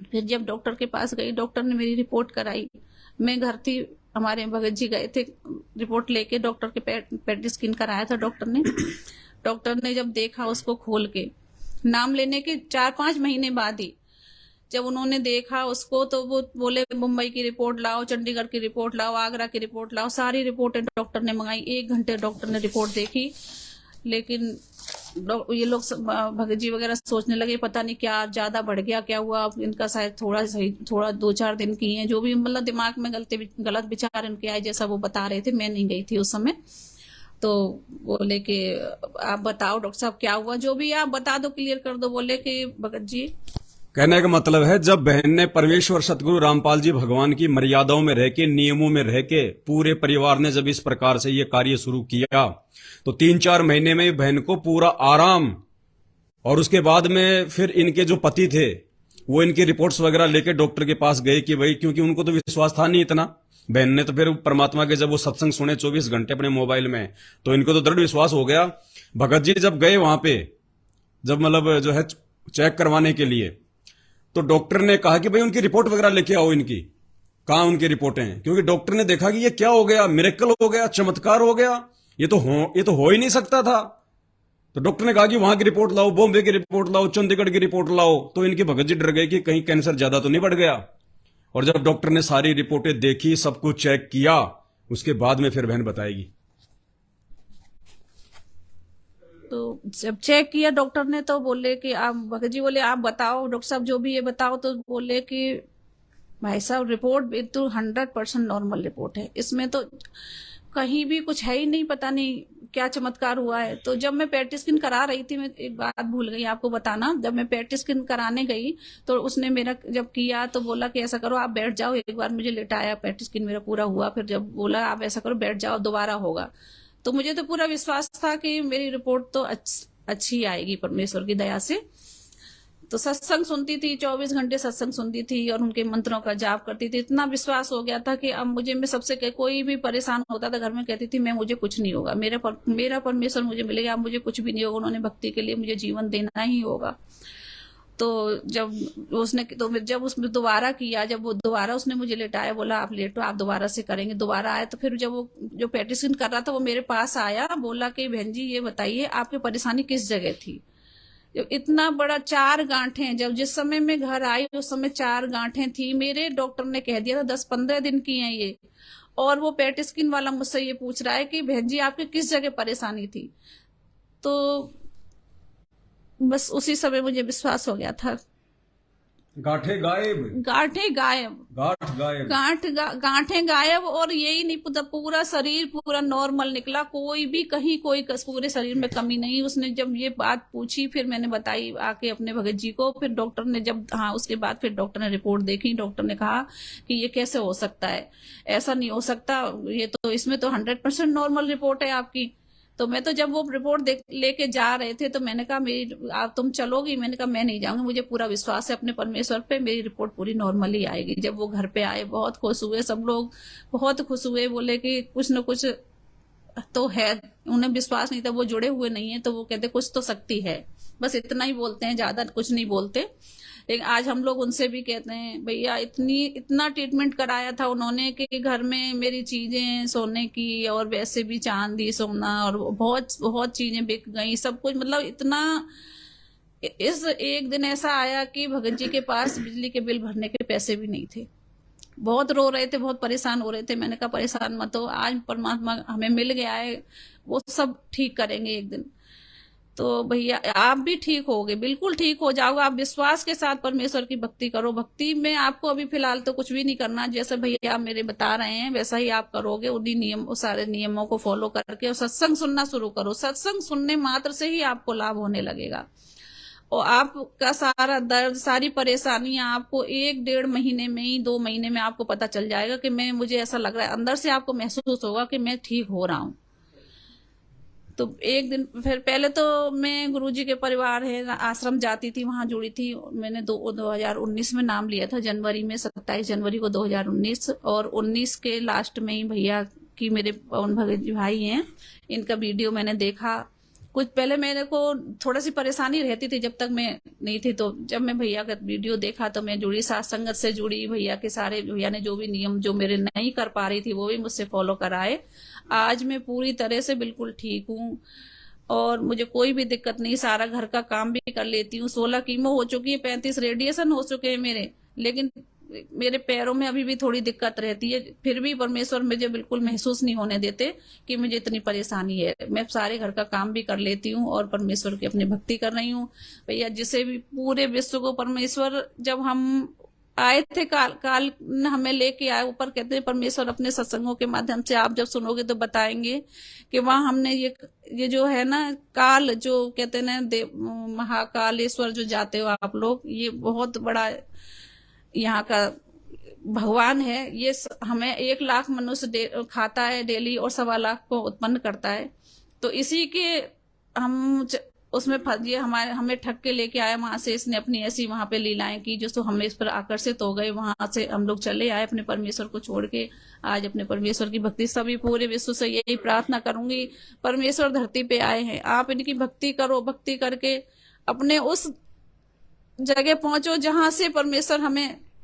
फिर जब डॉक्टर के पास गई, डॉक्टर ने मेरी रिपोर्ट कराई। मैं घर थी, हमारे भगत जी गए थे रिपोर्ट लेके, डॉक्टर के पेट स्किन कराया था डॉक्टर ने। डॉक्टर ने जब देखा उसको खोल के, नाम लेने के 4-5 महीने बाद ही जब उन्होंने देखा उसको, तो वो बोले मुंबई की रिपोर्ट लाओ, चंडीगढ़ की रिपोर्ट लाओ, आगरा की रिपोर्ट लाओ। सारी रिपोर्टें डॉक्टर ने मंगाई। 1 घंटे डॉक्टर ने रिपोर्ट देखी, लेकिन ये लोग भगत जी वगैरह सोचने लगे पता नहीं क्या ज्यादा बढ़ गया, क्या हुआ इनका, शायद थोड़ा 2-4 दिन की है, जो भी मतलब दिमाग में गलत विचार इनके आए, जैसा वो बता रहे थे। मैं नहीं गई थी उस समय। तो बोले कि आप बताओ डॉक्टर साहब क्या हुआ, जो भी आप बता दो, क्लियर कर दो। बोले कि भगत जी, कहने का मतलब है जब बहन ने परमेश्वर सतगुरु रामपाल जी भगवान की मर्यादाओं में रह के, नियमों में रह के, पूरे परिवार ने जब इस प्रकार से ये कार्य शुरू किया, तो 3-4 महीने में बहन को पूरा आराम। और उसके बाद में फिर इनके जो पति थे वो इनकी रिपोर्ट्स वगैरह लेके डॉक्टर के पास गए कि भाई, क्योंकि उनको तो विश्वास था नहीं इतना। बहन ने तो फिर परमात्मा के जब वो सत्संग सुने 24 घंटे अपने मोबाइल में, तो इनको तो दृढ़ विश्वास हो गया। भगत जी जब गए वहां पे, जब मतलब जो है चेक करवाने के लिए, तो डॉक्टर ने कहा कि भाई उनकी रिपोर्ट वगैरह लेके आओ इनकी। कहां उनकी रिपोर्टें हैं? क्योंकि डॉक्टर ने देखा कि ये क्या हो गया, मिरेकल हो गया, चमत्कार हो गया, ये तो हो ही नहीं सकता था। तो डॉक्टर ने कहा कि वहां की रिपोर्ट लाओ, बॉम्बे की रिपोर्ट लाओ, चंडीगढ़ की रिपोर्ट लाओ। तो इनके भगत जी डर गए कि कहीं कैंसर ज्यादा तो नहीं बढ़ गया। और जब डॉक्टर ने सारी रिपोर्टें देखी, सब कुछ चेक किया, उसके बाद में फिर बहन बताएगी। तो जब चेक किया डॉक्टर ने, तो बोले कि आप, भगत जी बोले आप बताओ डॉक्टर साहब जो भी ये बताओ। तो बोले कि भाई साहब रिपोर्ट तो 100% नॉर्मल रिपोर्ट है, इसमें तो कहीं भी कुछ है ही नहीं, पता नहीं क्या चमत्कार हुआ है। तो जब मैं पेट स्किन करा रही थी, मैं एक बात भूल गई आपको बताना, जब मैं पेट स्किन कराने गई तो उसने मेरा जब किया तो बोला कि ऐसा करो आप बैठ जाओ, एक बार मुझे लेटाया, पेट स्किन मेरा पूरा हुआ। फिर जब बोला आप ऐसा करो बैठ जाओ, दोबारा होगा। तो मुझे तो पूरा विश्वास था कि मेरी रिपोर्ट तो अच्छी आएगी परमेश्वर की दया से। तो सत्संग सुनती थी, 24 घंटे सत्संग सुनती थी और उनके मंत्रों का जाप करती थी। इतना विश्वास हो गया था कि अब मुझे, मैं सबसे कोई भी परेशान होता था घर में, कहती थी मैं, मुझे कुछ नहीं होगा, मेरा परमेश्वर मुझे मिलेगा, अब मुझे कुछ भी नहीं होगा, उन्होंने भक्ति के लिए मुझे जीवन देना ही होगा। तो जब उसने दोबारा किया, जब वो दोबारा उसने मुझे लेटाया, बोला आप लेटो, आप दोबारा से करेंगे। दोबारा आया तो फिर जब वो जो पेटिशन कर रहा था वो मेरे पास आया, बोला कि बहन जी ये बताइए आपकी परेशानी किस जगह थी। जब इतना बड़ा 4 गांठें, जब जिस समय मैं घर आई उस समय 4 गांठें थी। मेरे डॉक्टर ने कह दिया था 10-15 दिन की हैं ये। और वो पेट स्किन वाला मुझसे ये पूछ रहा है कि बहन जी आपकी किस जगह परेशानी थी। तो बस उसी समय मुझे विश्वास हो गया था। गांठें गायब, गांठें गायब, गांठ गायब, गांठें गायब। और यही नहीं, पूरा शरीर पूरा नॉर्मल निकला, कोई भी कहीं कोई पूरे शरीर में कमी नहीं। उसने जब ये बात पूछी, फिर मैंने बताई आके अपने भगत जी को। फिर डॉक्टर ने जब, हाँ उसके बाद फिर डॉक्टर ने रिपोर्ट देखी। डॉक्टर ने कहा कि ये कैसे हो सकता है, ऐसा नहीं हो सकता, ये तो इसमें तो 100% नॉर्मल रिपोर्ट है आपकी। तो मैं तो जब वो रिपोर्ट लेके जा रहे थे तो मैंने कहा आप तुम चलोगी? मैंने कहा मैं नहीं जाऊंगी, मुझे पूरा विश्वास है अपने परमेश्वर पे, मेरी रिपोर्ट पूरी नॉर्मल ही आएगी। जब वो घर पे आए बहुत खुश हुए, सब लोग बहुत खुश हुए, बोले कि कुछ न कुछ तो है। उन्हें विश्वास नहीं था, वो जुड़े हुए नहीं है, तो वो कहते कुछ तो शक्ति है, बस इतना ही बोलते हैं, ज्यादा कुछ नहीं बोलते। लेकिन आज हम लोग उनसे भी कहते हैं भैया इतना ट्रीटमेंट कराया था उन्होंने कि घर में मेरी चीजें सोने की और वैसे भी चांदी सोना और बहुत बहुत चीजें बिक गई, सब कुछ, मतलब इतना। इस एक दिन ऐसा आया कि भगत जी के पास बिजली के बिल भरने के पैसे भी नहीं थे। बहुत रो रहे थे, बहुत परेशान हो रहे थे। मैंने कहा परेशान मत हो, आज परमात्मा हमें मिल गया है, वो सब ठीक करेंगे एक दिन। तो भैया आप भी ठीक होगे, बिल्कुल ठीक हो जाओगे। आप विश्वास के साथ परमेश्वर की भक्ति करो। भक्ति में आपको अभी फिलहाल तो कुछ भी नहीं करना, जैसे भैया आप मेरे बता रहे हैं वैसा ही आप करोगे, उन्हीं सारे नियमों को फॉलो करके, और सत्संग सुनना शुरू करो। सत्संग सुनने मात्र से ही आपको लाभ होने लगेगा। और आपका सारा दर्द, सारी परेशानियां आपको 1-1.5 महीने में ही, 2 महीने में आपको पता चल जाएगा कि मुझे ऐसा लग रहा है, अंदर से आपको महसूस होगा कि मैं ठीक हो रहा हूं। तो एक दिन फिर पहले तो मैं गुरुजी के परिवार है आश्रम जाती थी, वहां जुड़ी थी। मैंने 2019 में नाम लिया था, जनवरी में, 27 जनवरी को 2019। और 19 के लास्ट में ही भैया की, मेरे पवन भगत जी भाई हैं, इनका वीडियो मैंने देखा। कुछ पहले मेरे को थोड़ा सी परेशानी रहती थी जब तक मैं नहीं थी, तो जब मैं भैया का वीडियो देखा तो मैं जुड़ी, साथ संगत से जुड़ी, भैया के सारे, भैया ने जो भी नियम जो मेरे नहीं कर पा रही थी वो भी मुझसे फॉलो कराए। आज मैं पूरी तरह से बिल्कुल ठीक हूँ और मुझे कोई भी दिक्कत नहीं, सारा घर का काम भी कर लेती हूँ। 16 कीमो हो चुकी है, 35 रेडिएशन हो चुके हैं मेरे, लेकिन मेरे पैरों में अभी भी थोड़ी दिक्कत रहती है। फिर भी परमेश्वर मुझे बिल्कुल महसूस नहीं होने देते कि मुझे इतनी परेशानी है। मैं सारे घर का काम भी कर लेती हूँ और परमेश्वर की अपनी भक्ति कर रही हूँ। भैया जिसे भी पूरे विश्व को परमेश्वर, जब हम आए थे काल हमें लेके आए ऊपर, कहते हैं परमेश्वर अपने सत्संगों के माध्यम से, आप जब सुनोगे तो बताएंगे कि वहां हमने ये जो है ना काल, जो कहते हैं ना महाकालेश्वर जो जाते हो आप लोग, ये बहुत बड़ा यहाँ का भगवान है। ये हमें 1 लाख मनुष्य खाता है डेली और 1.25 लाख को उत्पन्न करता है। तो इसी के हम उसमें ये हमें ठग के लेके आया वहां से। इसने अपनी ऐसी वहां पे लीलाएं की जो हम इस पर आकर्षित हो गए। वहां से हम लोग चले आए अपने परमेश्वर को छोड़ के। आज अपने परमेश्वर की भक्ति, सभी पूरे विश्व से यही प्रार्थना करूंगी, परमेश्वर धरती पे आए हैं, आप इनकी भक्ति करो। भक्ति करके अपने उस जगह पहुंचो जहां से परमेश्वर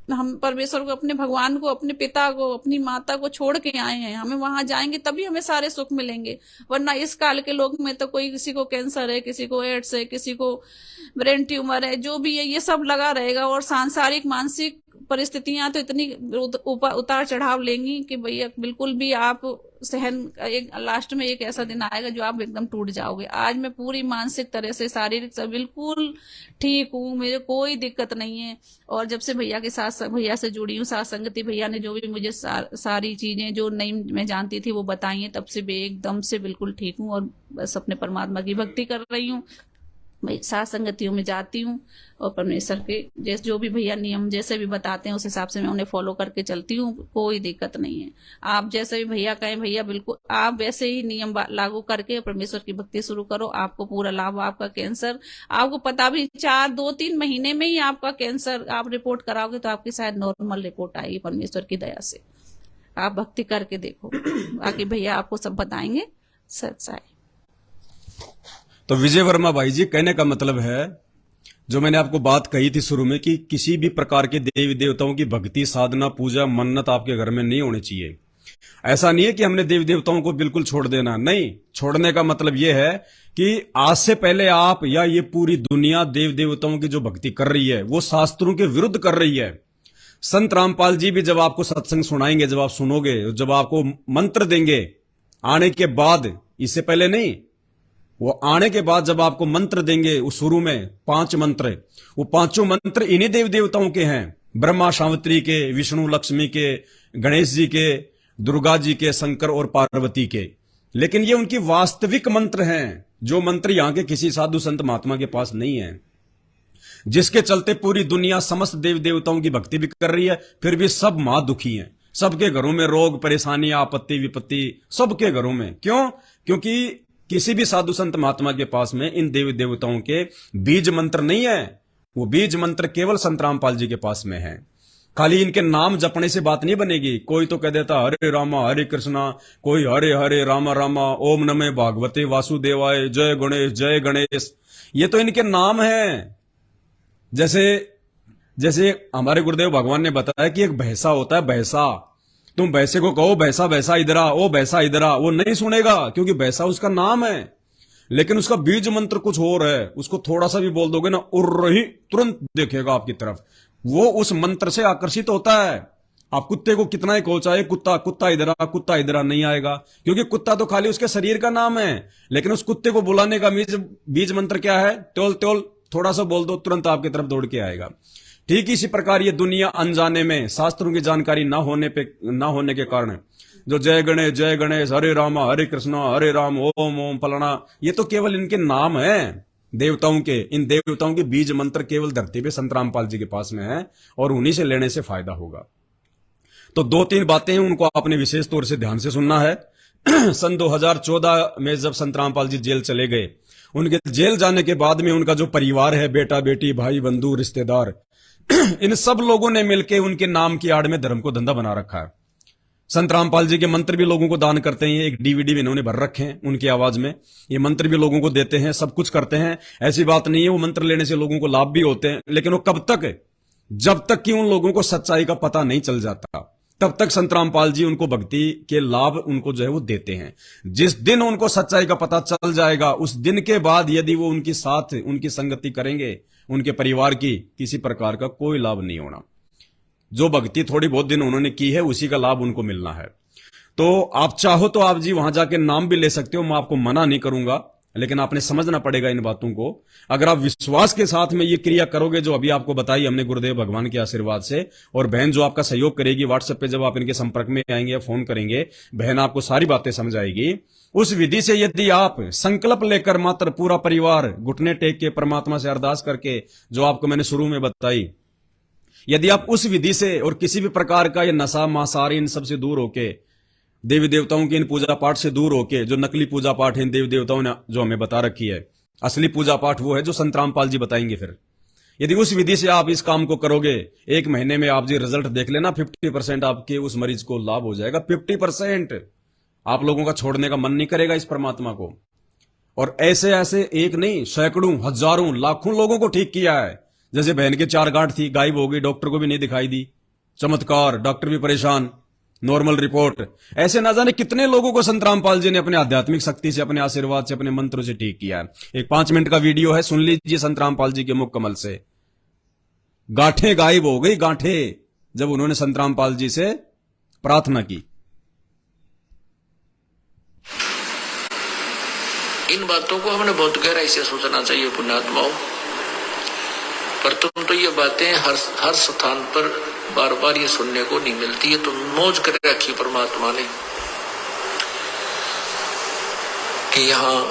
हम परमेश्वर को, अपने भगवान को, अपने पिता को, अपनी माता को छोड़ के आए हैं। हमें वहां जाएंगे तभी हमें सारे सुख मिलेंगे, वरना इस काल के लोग में तो कोई, किसी को कैंसर है, किसी को एड्स है, किसी को ब्रेन ट्यूमर है, जो भी है ये सब लगा रहेगा। और सांसारिक मानसिक परिस्थितियां तो इतनी उतार चढ़ाव लेंगी कि भैया बिल्कुल भी आप सहन, एक लास्ट में एक ऐसा दिन आएगा जो आप एकदम टूट जाओगे। आज मैं पूरी मानसिक तरह से, शारीरिक से बिल्कुल ठीक हूँ, मुझे कोई दिक्कत नहीं है। और जब से भैया के साथ, भैया से जुड़ी हूँ, साथ संगति भैया ने जो भी मुझे सारी चीजें जो नहीं मैं जानती थी वो बताई हैं, तब से मैं एकदम से बिल्कुल ठीक हूँ और बस अपने परमात्मा की भक्ति कर रही हूँ। मैं साथ संगतियों में जाती हूँ और परमेश्वर के जैसे जो भी भैया नियम जैसे भी बताते हैं उस हिसाब से मैं उन्हें फॉलो करके चलती हूँ, कोई दिक्कत नहीं है। आप जैसे भी भैया कहें, भैया बिल्कुल आप वैसे ही नियम लागू करके परमेश्वर की भक्ति शुरू करो, आपको पूरा लाभ। आपका कैंसर, आपको पता भी 2-3 महीने में ही आपका कैंसर आप रिपोर्ट कराओगे तो आपकी शायद नॉर्मल रिपोर्ट आएगी परमेश्वर की दया से। आप भक्ति करके देखो, बाकी भैया आपको सब बताएंगे। सच है। तो विजय वर्मा भाई जी, कहने का मतलब है जो मैंने आपको बात कही थी शुरू में कि किसी भी प्रकार के देवी देवताओं की भक्ति, साधना, पूजा, मन्नत आपके घर में नहीं होनी चाहिए। ऐसा नहीं है कि हमने देवी देवताओं को बिल्कुल छोड़ देना, नहीं। छोड़ने का मतलब यह है कि आज से पहले आप या ये पूरी दुनिया देव देवताओं की जो भक्ति कर रही है वो शास्त्रों के विरुद्ध कर रही है। संत रामपाल जी भी जब आपको सत्संग सुनाएंगे, जब आप सुनोगे, जब आपको मंत्र देंगे आने के बाद, इससे पहले नहीं, वो आने के बाद जब आपको मंत्र देंगे, उस शुरू में 5 मंत्र, वो 5 मंत्र इन्हीं देव देवताओं के हैं, ब्रह्मा सावित्री के, विष्णु लक्ष्मी के, गणेश जी के, दुर्गा जी के, शंकर और पार्वती के। लेकिन ये उनकी वास्तविक मंत्र हैं, जो मंत्र यहां के किसी साधु संत महात्मा के पास नहीं है, जिसके चलते पूरी दुनिया समस्त देव देवताओं की भक्ति भी कर रही है, फिर भी सब मां दुखी हैं। सबके घरों में रोग, परेशानी, आपत्ति, विपत्ति, सबके घरों में। क्यों? क्योंकि किसी भी साधु संत महात्मा के पास में इन देवी देवताओं के बीज मंत्र नहीं है। वो बीज मंत्र केवल संत रामपाल जी के पास में है। खाली इनके नाम जपने से बात नहीं बनेगी। कोई तो कह देता हरे रामा हरे कृष्णा, कोई हरे हरे रामा रामा, ओम नमः भागवते वासुदेवाय, जय गणेश जय गणेश। ये तो इनके नाम हैं। जैसे हमारे गुरुदेव भगवान ने बताया कि एक भैंसा होता है, भैंसा, तुम भैंसे को कहो भैंसा भैंसा इधर आ, ओ भैंसा इधर आ, वो नहीं सुनेगा, क्योंकि भैंसा उसका नाम है। लेकिन उसका बीज मंत्र कुछ और है। उसको थोड़ा सा भी बोल दोगे ना, उर्र ही तुरंत देखेगा आपकी तरफ। वो उस मंत्र से आकर्षित होता है। आप कुत्ते को कितना ही कहो, चाहे कुत्ता कुत्ता इधर आ, कुत्ता इधर आ, नहीं आएगा, क्योंकि कुत्ता तो खाली उसके शरीर का नाम है। लेकिन उस कुत्ते को बुलाने का बीज मंत्र क्या है? टोल टोल, थोड़ा सा बोल दो, तुरंत आपकी तरफ दौड़ के आएगा। ठीक इसी प्रकार ये दुनिया अनजाने में, शास्त्रों की जानकारी ना होने के कारण जो जय गणेश हरे रामा हरे कृष्णा हरे राम ओम ओम फलाना, ये तो केवल इनके नाम है देवताओं के। इन देवताओं के बीज मंत्र केवल धरती पे संत रामपाल जी के पास में है और उन्हीं से लेने से फायदा होगा। तो 2-3 बातें हैं, उनको आपने विशेष तौर से ध्यान से सुनना है। सन 2014 में जब संत रामपाल जी जेल चले गए, उनके जेल जाने के बाद में उनका जो परिवार है, बेटा बेटी भाई बंधु रिश्तेदार, इन सब लोगों ने मिलकर उनके नाम की आड़ में धर्म को धंधा बना रखा है। संत रामपाल जी के मंत्र भी लोगों को दान करते हैं, एक डीवीडी भी इन्होंने भर रखे हैं उनकी आवाज में, ये मंत्र भी लोगों को देते हैं, सब कुछ करते हैं। ऐसी बात नहीं है, वो मंत्र लेने से लोगों को लाभ भी होते हैं, लेकिन वो कब तक है, जब तक कि उन लोगों को सच्चाई का पता नहीं चल जाता, तब तक संत रामपाल जी उनको भक्ति के लाभ उनको जो है वो देते हैं। जिस दिन उनको सच्चाई का पता चल जाएगा, उस दिन के बाद यदि वो उनके साथ उनकी संगति करेंगे, उनके परिवार की किसी प्रकार का कोई लाभ नहीं होना। जो भक्ति थोड़ी बहुत दिन उन्होंने की है, उसी का लाभ उनको मिलना है। तो आप चाहो तो आप जी वहां जाके नाम भी ले सकते हो, मैं आपको मना नहीं करूंगा, लेकिन आपने समझना पड़ेगा इन बातों को। अगर आप विश्वास के साथ में ये क्रिया करोगे जो अभी आपको बताई हमने गुरुदेव भगवान के आशीर्वाद से, और बहन जो आपका सहयोग करेगी व्हाट्सएप पे, जब आप इनके संपर्क में आएंगे या फोन करेंगे, बहन आपको सारी बातें समझाएगी। उस विधि से यदि आप संकल्प लेकर मात्र पूरा परिवार घुटने टेक के परमात्मा से अरदास करके, जो आपको मैंने शुरू में बताई, यदि आप उस विधि से और किसी भी प्रकार का ये नशा मांसाहारी इन सब से दूर होके, देवी देवताओं के इन पूजा पाठ से दूर होके, जो नकली पूजा पाठ है इन देवी देवताओं ने जो हमें बता रखी है, असली पूजा पाठ वो है जो संत रामपाल जी बताएंगे। फिर यदि उस विधि से आप इस काम को करोगे, 1 महीने में आप जी रिजल्ट देख लेना, 50% आपके उस मरीज को लाभ हो जाएगा। 50% आप लोगों का छोड़ने का मन नहीं करेगा इस परमात्मा को। और ऐसे ऐसे एक नहीं, सैकड़ों, हजारों, लाखों लोगों को ठीक किया है। जैसे बहन के 4 गांठ थी, गायब हो गई, डॉक्टर को भी नहीं दिखाई दी, चमत्कार, डॉक्टर भी परेशान, नॉर्मल रिपोर्ट। ऐसे ना जाने कितने लोगों को संत रामपाल जी ने अपने आध्यात्मिक शक्ति से, अपने आशीर्वाद से, अपने मंत्रों से ठीक किया है। एक 5 मिनट का वीडियो है, सुन लीजिए संत रामपाल जी के मुख कमल से। गांठें गायब हो गई, गांठें, जब उन्होंने संत रामपाल जी से प्रार्थना की। इन बातों को हमने बहुत गहराई से सोचना चाहिए पुण्यात्माओं। पर तुम तो ये बातें हर स्थान पर बार बार ये सुनने को नहीं मिलती है। तो मौज कर रखी परमात्मा ने कि यहाँ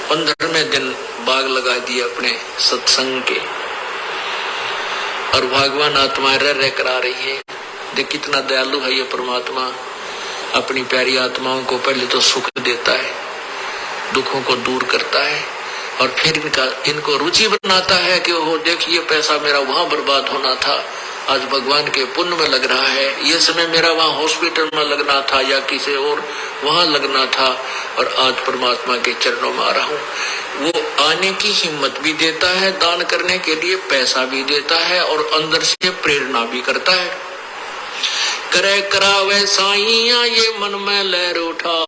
15वें दिन बाग लगा दिए अपने सत्संग के, और भगवान आत्माएं रह कर आ रही है। देख कितना दयालु है ये परमात्मा, अपनी प्यारी आत्माओं को पहले तो सुख देता है, दुखों को दूर करता है, और फिर इनको रुचि बनाता है कि वो देखिए पैसा मेरा वहां बर्बाद होना था, आज भगवान के पुण्य में लग रहा है। ये समय मेरा वहां हॉस्पिटल में लगना था या किसी और वहां लगना था, और आज परमात्मा के चरणों में आ रहा हूँ। वो आने की हिम्मत भी देता है, दान करने के लिए पैसा भी देता है, और अंदर से प्रेरणा भी करता है। करे करावे साइया ये मन में लहर उठा,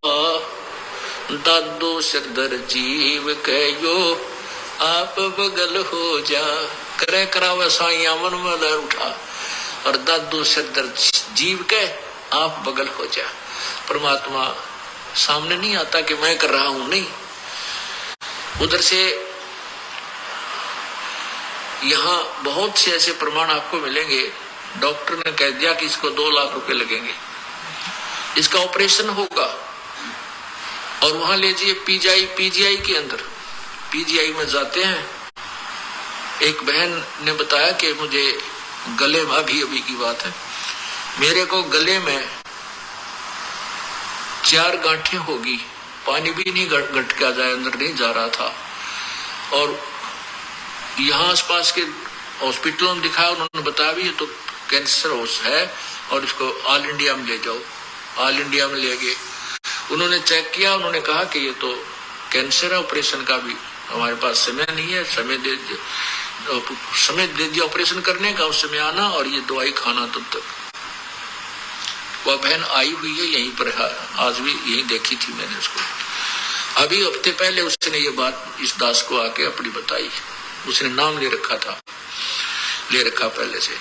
दादो सिरदर जीव कहो आप बगल हो जा। करे करावे साइया मन में लहर उठा, और दादो सिरदर जीव कह आप बगल हो जा। परमात्मा सामने नहीं आता कि मैं कर रहा हूं, नहीं, उधर से यहाँ बहुत से ऐसे प्रमाण आपको मिलेंगे। डॉक्टर ने कह दिया कि इसको 2 लाख रुपए लगेंगे, इसका ऑपरेशन होगा, और वहां ले जाइए पीजीआई के अंदर। पीजीआई में जाते हैं, एक बहन ने बताया कि मुझे गले में, अभी की बात है, मेरे को गले में 4 गांठें होगी, पानी भी नहीं गटका जाए, अंदर नहीं जा रहा था। और यहाँ आसपास के हॉस्पिटलों में दिखाया, उन्होंने बताया भी ये तो कैंसर है, और इसको ऑल इंडिया में ले जाओ। ऑल इंडिया में ले गए, उन्होंने चेक किया, उन्होंने कहा कि ये तो कैंसर है, ऑपरेशन का भी हमारे पास समय नहीं है, समय दे दिया ऑपरेशन करने का, उस समय आना और ये दवाई खाना तब तक। वह बहन आई हुई है यहीं पर, आज भी यहीं देखी थी मैंने उसको। अभी हफ्ते पहले उसने ये बात इस दास को आके अपनी बताई, उसने नाम ले रखा पहले से।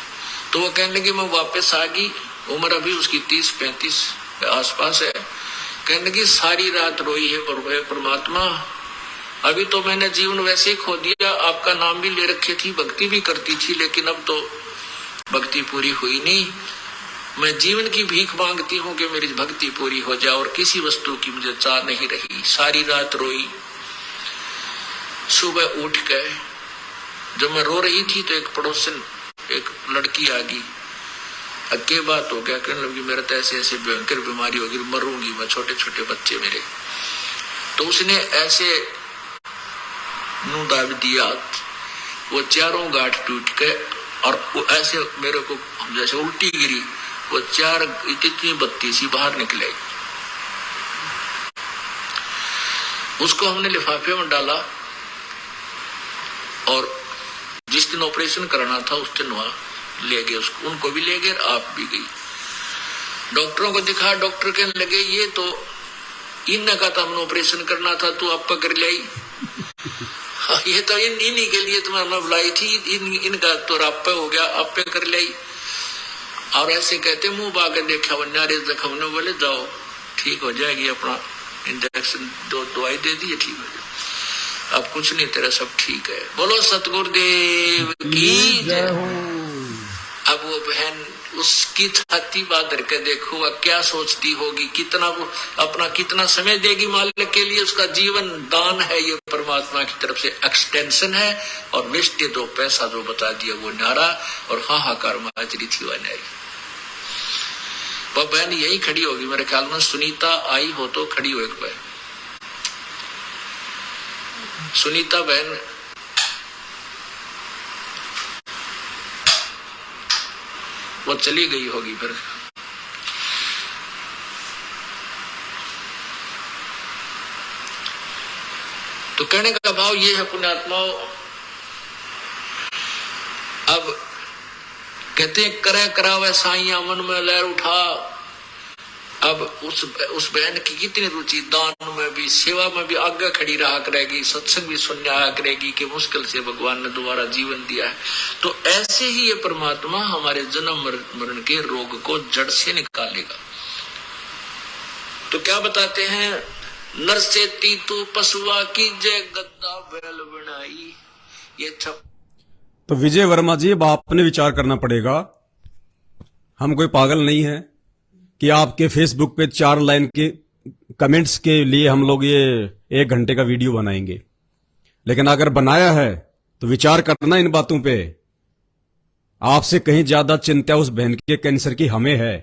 तो वो कहने लगी मैं वापस आ गई, उम्र अभी उसकी 30-35 के आसपास है। कहने लगी सारी रात रोई है परमात्मा, अभी तो मैंने जीवन वैसे ही खो दिया, आपका नाम भी ले रखी थी, भक्ति भी करती थी, लेकिन अब तो भक्ति पूरी हुई नहीं। मैं जीवन की भीख मांगती हूँ कि मेरी भक्ति पूरी हो जाए, और किसी वस्तु की मुझे चाह नहीं रही। सारी रात रोई, सुबह उठ गए, जब मैं रो रही थी तो एक पड़ोसन, एक लड़की आ गई, अक्के बात हो गया, कहने लगी मेरा तो ऐसे ऐसे भयंकर बीमारी होगी, मरूंगी मैं, छोटे छोटे बच्चे मेरे। तो उसने ऐसे दाब दिया, वो 4 गांठ टूट के, और वो ऐसे मेरे को जैसे उल्टी गिरी, वो 4 इतनी बत्ती सी बाहर निकले। उसको हमने लिफाफे में डाला और जिस दिन ऑपरेशन कराना था उस दिन वहां ले गए उसको, उनको भी ले गए, आप भी गई। डॉक्टरों को दिखा, डॉक्टर कहने लगे ये तो इनने का तो हमने ऑपरेशन करना था, तू आप कर लाई। ये तो इन्हीं के लिए तुम्हें बुलाई थी, इनका तो रापे हो गया, आप पे कर लाई। और ऐसे कहते मुंह बागे देखा बन्यारे जख्म ने, बोले जाओ ठीक हो जाएगी, अपना इंजेक्शन दवाई दे दी, ठीक हो जाए, अब कुछ नहीं, तेरा सब ठीक है। बोलो सतगुरुदेव की जय। अब वो बहन उसकी छाती बांध के देखो वह क्या सोचती होगी, कितना वो अपना कितना समय देगी मालिक के लिए। उसका जीवन दान है, ये परमात्मा की तरफ से एक्सटेंशन है। और वेस्टे 2 पैसा जो बता दिया वो नारा, और हाहाकार माजरी थी वह नारी। वह बहन यही खड़ी होगी मेरे ख्याल में, सुनीता आई हो तो खड़ी हो एक बहन, सुनीता बहन वो चली गई होगी फिर। तो कहने का भाव ये है पुण्यात्माओं, अब कहते हैं करे करावे साइया मन में लहर उठा। अब उस बहन की कितनी रुचि, दान में भी, सेवा में भी आगे खड़ी रहा करेगी, सत्संग भी सुनने आया करेगी कि मुश्किल से भगवान ने दोबारा जीवन दिया है। तो ऐसे ही ये परमात्मा हमारे जन्म मरण के रोग को जड़ से निकालेगा। तो क्या बताते हैं, नर से तीतु पशुआ की जय गद्दा बैल बनाई। ये तो विजय वर्मा जी, अब आपने विचार करना पड़ेगा। हम कोई पागल नहीं है कि आपके फेसबुक पे 4 लाइन के कमेंट्स के लिए हम लोग ये 1 घंटे का वीडियो बनाएंगे। लेकिन अगर बनाया है तो विचार करना इन बातों पे। आपसे कहीं ज्यादा चिंता उस बहन के कैंसर की हमें है,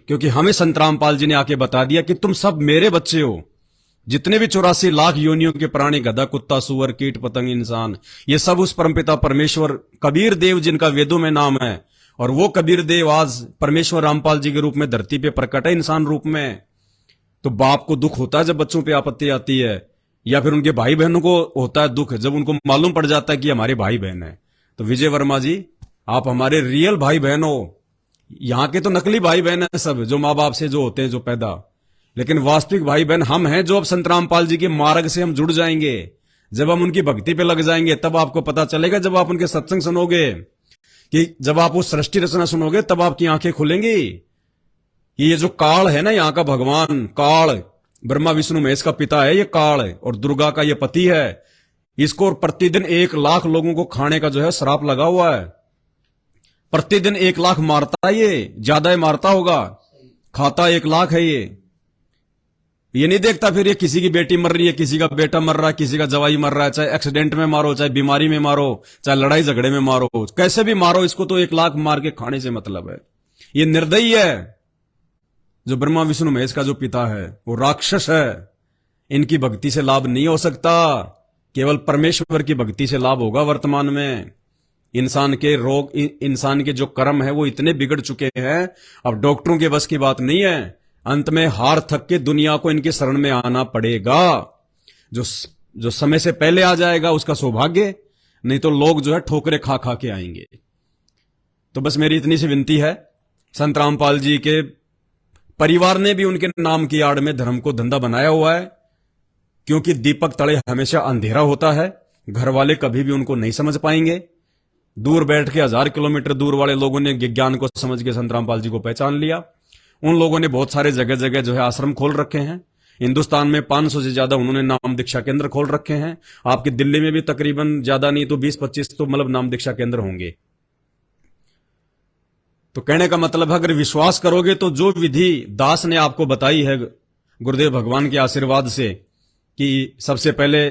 क्योंकि हमें संत रामपाल जी ने आके बता दिया कि तुम सब मेरे बच्चे हो। जितने भी 84 लाख योनियों के प्राणी, गधा, कुत्ता, सुअर, कीट, पतंग, इंसान, ये सब उस परमपिता परमेश्वर कबीर देव जिनका वेदों में नाम है, और वो कबीर देव आज परमेश्वर रामपाल जी के रूप में धरती पे प्रकट है इंसान रूप में। तो बाप को दुख होता है जब बच्चों पे आपत्ति आती है, या फिर उनके भाई बहनों को होता है दुख जब उनको मालूम पड़ जाता है कि हमारे भाई बहन है। तो विजय वर्मा जी, आप हमारे रियल भाई बहन हो। यहाँ के तो नकली भाई बहन है सब, जो माँ बाप से जो होते हैं, जो पैदा, लेकिन वास्तविक भाई बहन हम हैं, जो अब संत रामपाल जी के मार्ग से हम जुड़ जाएंगे। जब हम उनकी भक्ति पे लग जाएंगे तब आपको पता चलेगा, जब आप उनके सत्संग सुनोगे, कि जब आप उस सृष्टि रचना सुनोगे तब आपकी आंखें खुलेंगी। ये जो काल है ना, यहाँ का भगवान काल, ब्रह्मा विष्णु महेश का पिता है ये काल, और दुर्गा का ये पति है। इसको प्रतिदिन 1 लाख लोगों को खाने का जो है श्राप लगा हुआ है। प्रतिदिन 1 लाख मारता है, ये ज्यादा ही मारता होगा, खाता 1 लाख है ये नहीं देखता फिर ये किसी की बेटी मर रही है, किसी का बेटा मर रहा है, किसी का जवाई मर रहा है, चाहे एक्सीडेंट में मारो, चाहे बीमारी में मारो, चाहे लड़ाई झगड़े में मारो, कैसे भी मारो, इसको तो 1 लाख मार के खाने से मतलब है। ये निर्दयी है। जो ब्रह्मा विष्णु महेश का जो पिता है वो राक्षस है। इनकी भक्ति से लाभ नहीं हो सकता, केवल परमेश्वर की भक्ति से लाभ होगा। वर्तमान में इंसान के रोग, इंसान के जो कर्म है वो इतने बिगड़ चुके हैं, अब डॉक्टरों के बस की बात नहीं है। अंत में हार थक के दुनिया को इनके शरण में आना पड़ेगा। जो समय से पहले आ जाएगा उसका सौभाग्य, नहीं तो लोग जो है ठोकरे खा खा के आएंगे। तो बस मेरी इतनी सी विनती है, संत रामपाल जी के परिवार ने भी उनके नाम की आड़ में धर्म को धंधा बनाया हुआ है, क्योंकि दीपक तले हमेशा अंधेरा होता है। घर वाले कभी भी उनको नहीं समझ पाएंगे। दूर बैठ के 1000 किलोमीटर दूर वाले लोगों ने ज्ञान को समझ के संत रामपाल जी को पहचान लिया। उन लोगों ने बहुत सारे जगह जगह जो है आश्रम खोल रखे हैं। हिंदुस्तान में 500 से ज्यादा उन्होंने नाम दीक्षा केंद्र खोल रखे हैं। आपकी दिल्ली में भी तकरीबन ज्यादा नहीं तो 20-25 तो मतलब नाम दीक्षा केंद्र होंगे। तो कहने का मतलब है, अगर विश्वास करोगे तो जो विधि दास ने आपको बताई है गुरुदेव भगवान के आशीर्वाद से, कि सबसे पहले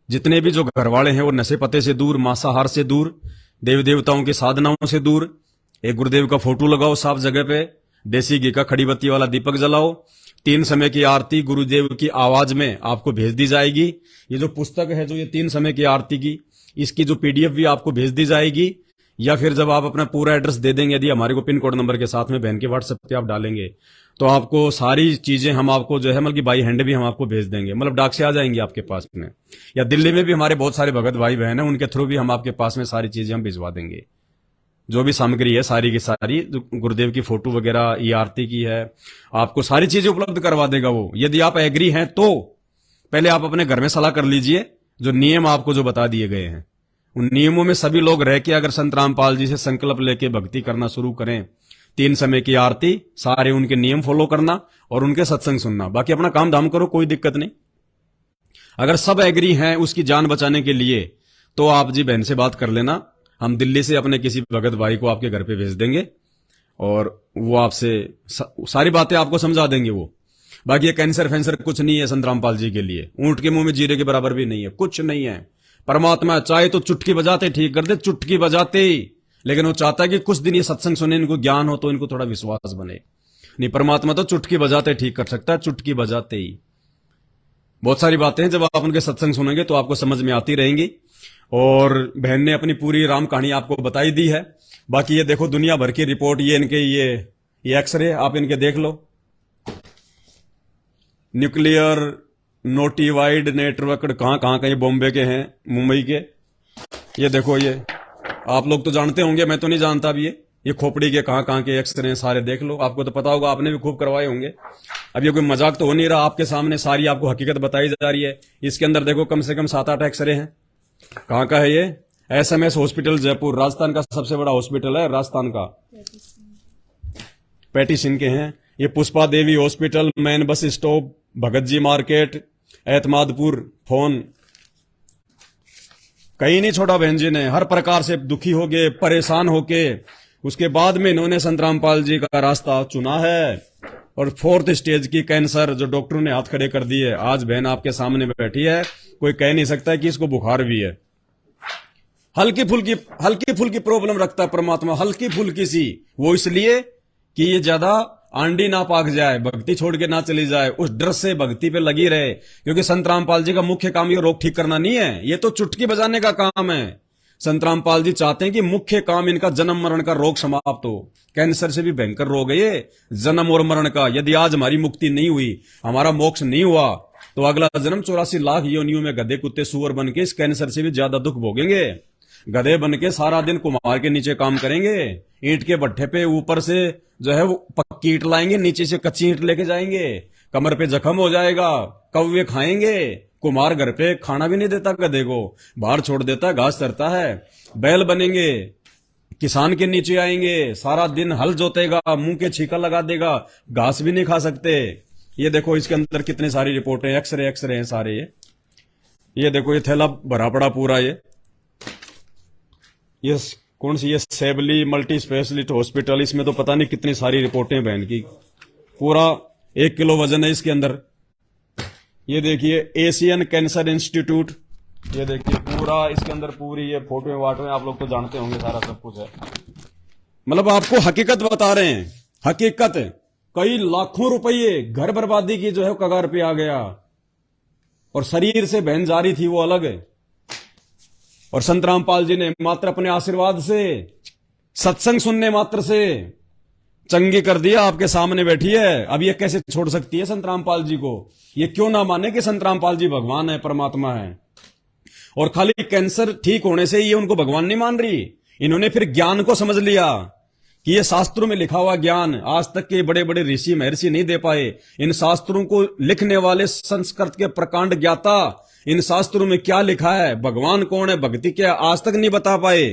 जितने भी जो घर वाले हैं वो नशे पते से दूर, मांसाहार से दूर, देव देवताओं की साधनाओं से दूर, एक गुरुदेव का फोटो लगाओ साफ जगह पे, देसी घी का खड़ी बत्ती वाला दीपक जलाओ, 3 समय की आरती गुरुदेव की आवाज में आपको भेज दी जाएगी। ये जो पुस्तक है, जो ये 3 समय की आरती की, इसकी जो PDF भी आपको भेज दी जाएगी। या फिर जब आप अपना पूरा एड्रेस दे देंगे, यदि हमारे को पिन कोड नंबर के साथ में बहन के व्हाट्सएप पे आप डालेंगे, तो आपको सारी चीजें हम आपको जो है मतलब कि बाई हैंड भी हम आपको भेज देंगे, मतलब डाक से आ जाएंगी आपके पास में। या दिल्ली में भी हमारे बहुत सारे भगत भाई बहन हैं, उनके थ्रू भी हम आपके पास में सारी चीजें हम भिजवा देंगे। जो भी सामग्री है सारी की सारी, जो गुरुदेव की फोटो वगैरह, ये आरती की है, आपको सारी चीजें उपलब्ध करवा देगा वो। यदि आप एग्री हैं तो पहले आप अपने घर में सलाह कर लीजिए, जो नियम आपको जो बता दिए गए हैं उन नियमों में सभी लोग रह के अगर संत रामपाल जी से संकल्प लेके भक्ति करना शुरू करें, 3 समय की आरती, सारे उनके नियम फॉलो करना और उनके सत्संग सुनना, बाकी अपना काम धाम करो, कोई दिक्कत नहीं। अगर सब एग्री हैं उसकी जान बचाने के लिए, तो आप जी बहन से बात कर लेना, हम दिल्ली से अपने किसी भगत भाई को आपके घर पे भेज देंगे और वो आपसे सारी बातें आपको समझा देंगे वो। बाकी ये कैंसर फैंसर कुछ नहीं है संत रामपाल जी के लिए, ऊंट के मुंह में जीरे के बराबर भी नहीं है, कुछ नहीं है। परमात्मा चाहे तो चुटकी बजाते ठीक कर दे, चुटकी बजाते ही, लेकिन वो चाहता है कि कुछ दिन ये सत्संग सुने, इनको ज्ञान हो तो इनको थोड़ा विश्वास बने। नहीं, परमात्मा तो चुटकी बजाते ठीक कर सकता है, चुटकी बजाते ही। बहुत सारी बातें हैं, जब आप उनके सत्संग सुनेंगे तो आपको समझ में आती रहेंगी। और बहन ने अपनी पूरी राम कहानी आपको बताई दी है। बाकी ये देखो दुनिया भर की रिपोर्ट, ये इनके ये एक्सरे आप इनके देख लो, न्यूक्लियर नोटिवाइड नेटवर्क कहां के, ये बॉम्बे के हैं, मुंबई के। ये देखो, ये आप लोग तो जानते होंगे, मैं तो नहीं जानता। अब ये खोपड़ी के कहां के एक्सरे सारे देख लो, आपको तो पता होगा, आपने भी खूब करवाए होंगे। अब ये कोई मजाक तो हो नहीं रहा, आपके सामने सारी आपको हकीकत बताई जा रही है। इसके अंदर देखो कम से कम 7-8 एक्सरे हैं। कहां का है ये? SMS हॉस्पिटल जयपुर, राजस्थान का सबसे बड़ा हॉस्पिटल है, राजस्थान का, पैटी सिंह के हैं। ये Pushpa Devi hospital, man bus stop, Bhagat ji market, Etmadpur, phone. कहीं नहीं छोड़ा बहन जी ने, हर प्रकार से दुखी हो गए, परेशान होके उसके बाद में इन्होंने संत रामपाल जी का रास्ता चुना है। और 4th स्टेज की कैंसर जो डॉक्टरों ने हाथ खड़े कर दिए, आज बहन आपके सामने बैठी है, कोई कह नहीं सकता है कि इसको बुखार भी है। हल्की फुल्की प्रॉब्लम रखता है परमात्मा, हल्की फुल्की सी, वो इसलिए कि ये ज्यादा आंडी ना पाक जाए, भक्ति छोड़ के ना चली जाए, उस डर से भक्ति पे लगी रहे। क्योंकि संत रामपाल जी का मुख्य काम ये रोग ठीक करना नहीं है, ये तो चुटकी बजाने का काम है। संत रामपाल जी चाहते हैं कि मुख्य काम इनका जन्म मरण का रोग समाप्त हो। कैंसर से भी भयंकर रोग है ये, जन्म और मरण का। यदि आज हमारी मुक्ति नहीं हुई, हमारा मोक्ष नहीं हुआ, तो अगला जन्म 84 लाख योनियों में गधे कुत्ते सुअर बन के इस कैंसर से भी ज्यादा दुख भोगेंगे। गधे बन के सारा दिन कुम्हार के नीचे काम करेंगे, ईंट के भट्ठे पे ऊपर से जो है वो पक्की ईंट लाएंगे, नीचे से कच्ची ईंट लेके जाएंगे, कमर पे जख्म हो जाएगा, कौवे खाएंगे। कुम्हार घर पे खाना भी नहीं देता गधे को, बाहर छोड़ देता, घास चरता है। बैल बनेंगे, किसान के नीचे आएंगे, सारा दिन हल जोतेगा, मुंह के छीका लगा देगा, घास भी नहीं खा सकते। ये देखो इसके अंदर कितनी सारी रिपोर्टें, एक्सरे हैं सारे। ये देखो, ये थैला भरा पड़ा पूरा। ये कौन सी, ये सेबली मल्टी स्पेशलिस्ट हॉस्पिटल, इसमें तो पता नहीं कितनी सारी रिपोर्टें बहन की, पूरा 1 किलो वजन है इसके अंदर। ये देखिए एशियन कैंसर इंस्टीट्यूट, ये देखिए पूरा इसके अंदर पूरी ये फोटो वाटो, आप लोग तो जानते होंगे, सारा सब कुछ है। मतलब आपको हकीकत बता रहे हैं, हकीकत। कई लाखों रुपये घर बर्बादी की जो है कगार पे आ गया, और शरीर से बहन जारी थी वो अलग है। और संत रामपाल जी ने मात्र अपने आशीर्वाद से, सत्संग सुनने मात्र से चंगी कर दिया, आपके सामने बैठी है। अब ये कैसे छोड़ सकती है संत रामपाल जी को? ये क्यों ना माने कि संत रामपाल जी भगवान है, परमात्मा है। और खाली कैंसर ठीक होने से ये उनको भगवान नहीं मान रही, इन्होंने फिर ज्ञान को समझ लिया कि ये शास्त्रों में लिखा हुआ ज्ञान आज तक के बड़े बड़े ऋषि महर्षि नहीं दे पाए। इन शास्त्रों को लिखने वाले संस्कृत के प्रकांड ज्ञाता, इन शास्त्रों में क्या लिखा है, भगवान कौन है, भक्ति क्या, आज तक नहीं बता पाए।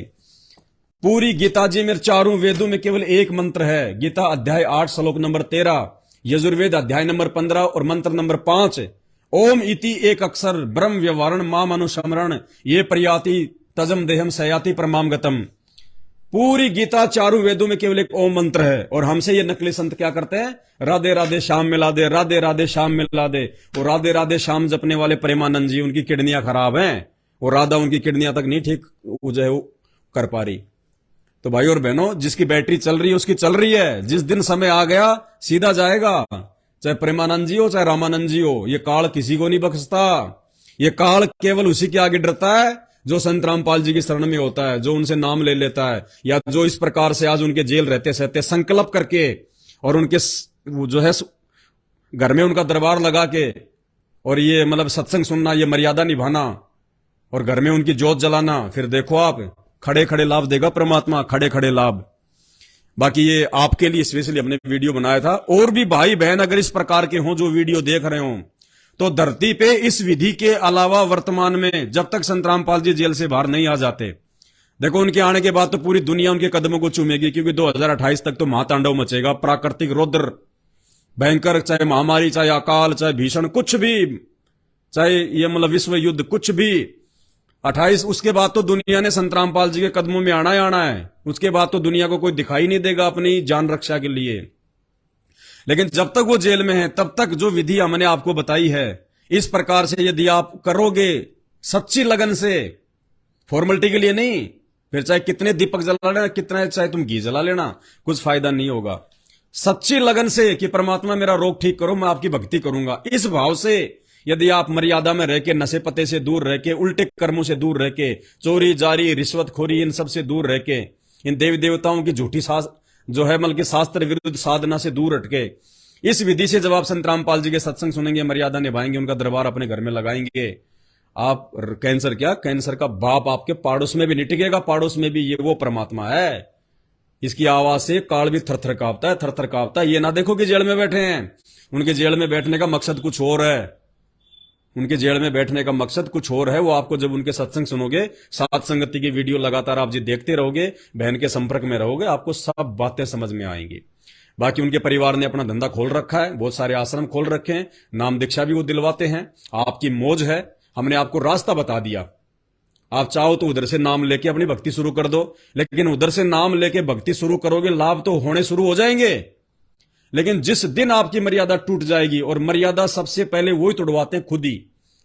पूरी गीता जी में 4 वेदों में केवल एक मंत्र है। गीता अध्याय 8 श्लोक नंबर 13, यजुर्वेद अध्याय नंबर 15 और मंत्र नंबर 5, ओम इति एक अक्षर ब्रह्म व्यवहारण माम अनुसमरण ये प्रयाति तजम देहम सयाति परमाम गतम। पूरी गीता 4 वेदों में केवल एक ओम मंत्र है। और हमसे ये नकली संत क्या करते हैं, राधे राधे श्याम मिला दे, राधे राधे श्याम मिला दे। और राधे राधे श्याम जपने वाले प्रेमानंद जी, उनकी किडनियां खराब हैं, और राधा उनकी किडनियां तक नहीं ठीक जो है कर पा रही। तो भाई और बहनों, जिसकी बैटरी चल रही है उसकी चल रही है, जिस दिन समय आ गया सीधा जाएगा। चाहे प्रेमानंद जी हो चाहे रामानंद जी हो, ये काल किसी को नहीं बख्शता। ये काल केवल उसी के आगे डरता है जो संत रामपाल जी की शरण में होता है, जो उनसे नाम ले लेता है, या जो इस प्रकार से आज उनके जेल रहते सहते संकल्प करके और उनके जो है घर में उनका दरबार लगा के और ये मतलब सत्संग सुनना, ये मर्यादा निभाना और घर में उनकी जोत जलाना, फिर देखो आप खड़े खड़े लाभ देगा परमात्मा, खड़े खड़े लाभ। बाकी ये आपके लिए स्पेशली हमने वीडियो बनाया था। और भी भाई बहन अगर इस प्रकार के हों जो वीडियो देख रहे हों, तो धरती पे इस विधि के अलावा वर्तमान में जब तक संत रामपाल जी जेल से बाहर नहीं आ जाते, देखो उनके आने के बाद तो पूरी दुनिया उनके कदमों को चूमेगी, क्योंकि 2028 तक तो महातांडव मचेगा, प्राकृतिक रौद्र भयंकर, चाहे महामारी, चाहे अकाल, चाहे भीषण, कुछ भी, चाहे ये मतलब विश्व युद्ध, कुछ भी। 28 उसके बाद तो दुनिया ने संत रामपाल जी के कदमों में आना ही आना है। उसके बाद तो दुनिया को कोई दिखाई नहीं देगा अपनी जान रक्षा के लिए। लेकिन जब तक वो जेल में है तब तक जो विधि हमने आपको बताई है, इस प्रकार से यदि आप करोगे सच्ची लगन से, फॉर्मेलिटी के लिए नहीं, फिर चाहे कितने दीपक जला लेना, कितना चाहे तुम घी जला लेना, कुछ फायदा नहीं होगा। सच्ची लगन से कि परमात्मा मेरा रोग ठीक करो, मैं आपकी भक्ति करूंगा, इस भाव से यदि आप मर्यादा में रह के, नशे पते से दूर रह के, उल्टे कर्मों से दूर रह के, चोरी जारी रिश्वतखोरी इन सब से दूर रह के, इन देवी देवताओं की झूठी जो है मतलब शास्त्र विरुद्ध साधना से दूर हटके, इस विधि से जब आप संत रामपाल जी के सत्संग सुनेंगे, मर्यादा निभाएंगे, उनका दरबार अपने घर में लगाएंगे, आप कैंसर क्या, कैंसर का बाप आपके पाड़ोस में भी नहीं टिकेगा। पाड़ोस में भी ये वो परमात्मा है, इसकी आवाज से काल भी थरथर कांपता है, थरथर कांपता है। ये ना देखो कि जेल में बैठे हैं, उनके जेल में बैठने का मकसद कुछ और है, उनके जेल में बैठने का मकसद कुछ और है। वो आपको जब उनके सत्संग सुनोगे, सात संगति की वीडियो लगातार आप जी देखते रहोगे, बहन के संपर्क में रहोगे, आपको सब बातें समझ में आएंगी। बाकी उनके परिवार ने अपना धंधा खोल रखा है, बहुत सारे आश्रम खोल रखे हैं, नाम दीक्षा भी वो दिलवाते हैं, आपकी मौज है। हमने आपको रास्ता बता दिया, आप चाहो तो उधर से नाम लेके अपनी भक्ति शुरू कर दो, लेकिन उधर से नाम लेके भक्ति शुरू करोगे, लाभ तो होने शुरू हो जाएंगे, लेकिन जिस दिन आपकी मर्यादा टूट जाएगी, और मर्यादा सबसे पहले वही तोड़वाते हैं खुद ही,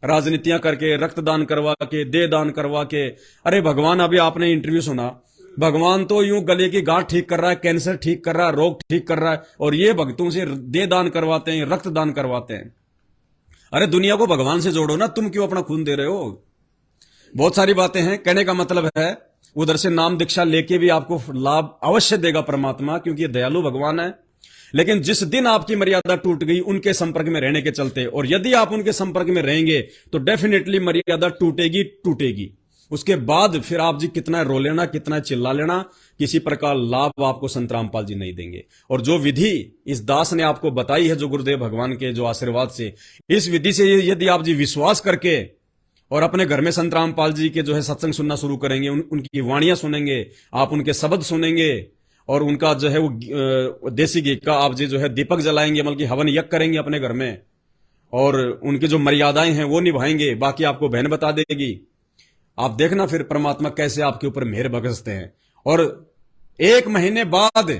राजनीतियां करके, रक्तदान करवा के, देह दान करवा के। अरे भगवान, अभी आपने इंटरव्यू सुना, भगवान तो यूं गले की गांठ ठीक कर रहा है, कैंसर ठीक कर रहा है, रोग ठीक कर रहा है, और ये भक्तों से देह दान करवाते हैं, रक्तदान करवाते हैं। अरे दुनिया को भगवान से जोड़ो ना, तुम क्यों अपना खून दे रहे हो? बहुत सारी बातें हैं। कहने का मतलब है उधर से नाम दीक्षा लेके भी आपको लाभ अवश्य देगा परमात्मा, क्योंकि ये दयालु भगवान है। लेकिन जिस दिन आपकी मर्यादा टूट गई उनके संपर्क में रहने के चलते, और यदि आप उनके संपर्क में रहेंगे तो डेफिनेटली मर्यादा टूटेगी टूटेगी। उसके बाद फिर आप जी कितना रो लेना, कितना चिल्ला लेना, किसी प्रकार लाभ आपको संत रामपाल जी नहीं देंगे। और जो विधि इस दास ने आपको बताई है, जो गुरुदेव भगवान के जो आशीर्वाद से, इस विधि से यदि आप जी विश्वास करके और अपने घर में संत रामपाल जी के जो है सत्संग सुनना शुरू करेंगे, उनकी वाणियां सुनेंगे, आप उनके शब्द सुनेंगे, और उनका जो है वो देसी घी का आप जी जो है दीपक जलाएंगे, मतलब हवन यज्ञ करेंगे अपने घर में, और उनकी जो मर्यादाएं हैं वो निभाएंगे, बाकी आपको बहन बता देगी। आप देखना फिर परमात्मा कैसे आपके ऊपर मेहर बरसते हैं। और 1 महीने बाद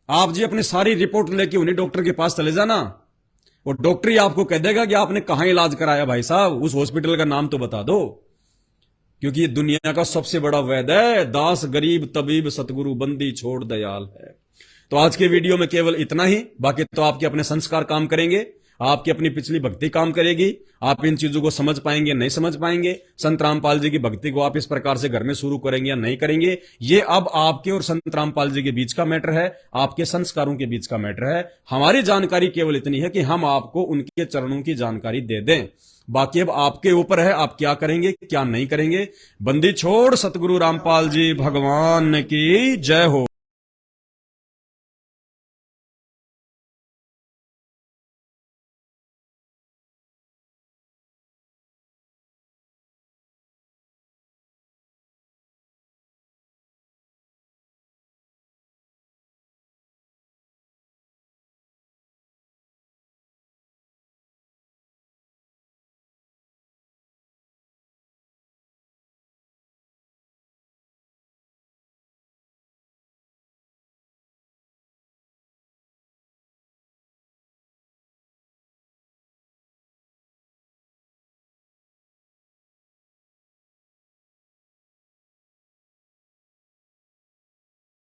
आप जी अपनी सारी रिपोर्ट लेके उन्हीं डॉक्टर के पास चले जाना, और डॉक्टर ही आपको कह देगा कि आपने कहां इलाज कराया भाई साहब, उस हॉस्पिटल का नाम तो बता दो, क्योंकि ये दुनिया का सबसे बड़ा वैद्य है। दास गरीब तबीब सतगुरु बंदी छोड़ दयाल है। तो आज के वीडियो में केवल इतना ही, बाकी तो आपके अपने संस्कार काम करेंगे, आपकी अपनी पिछली भक्ति काम करेगी। आप इन चीजों को समझ पाएंगे नहीं समझ पाएंगे, संत रामपाल जी की भक्ति को आप इस प्रकार से घर में शुरू करेंगे या नहीं करेंगे, ये अब आपके और संत रामपाल जी के बीच का मैटर है, आपके संस्कारों के बीच का मैटर है। हमारी जानकारी केवल इतनी है कि हम आपको उनके चरणों की जानकारी दे दें, बाकी अब आपके ऊपर है आप क्या करेंगे क्या नहीं करेंगे। बंदी छोड़ सतगुरु रामपाल जी भगवान की जय हो।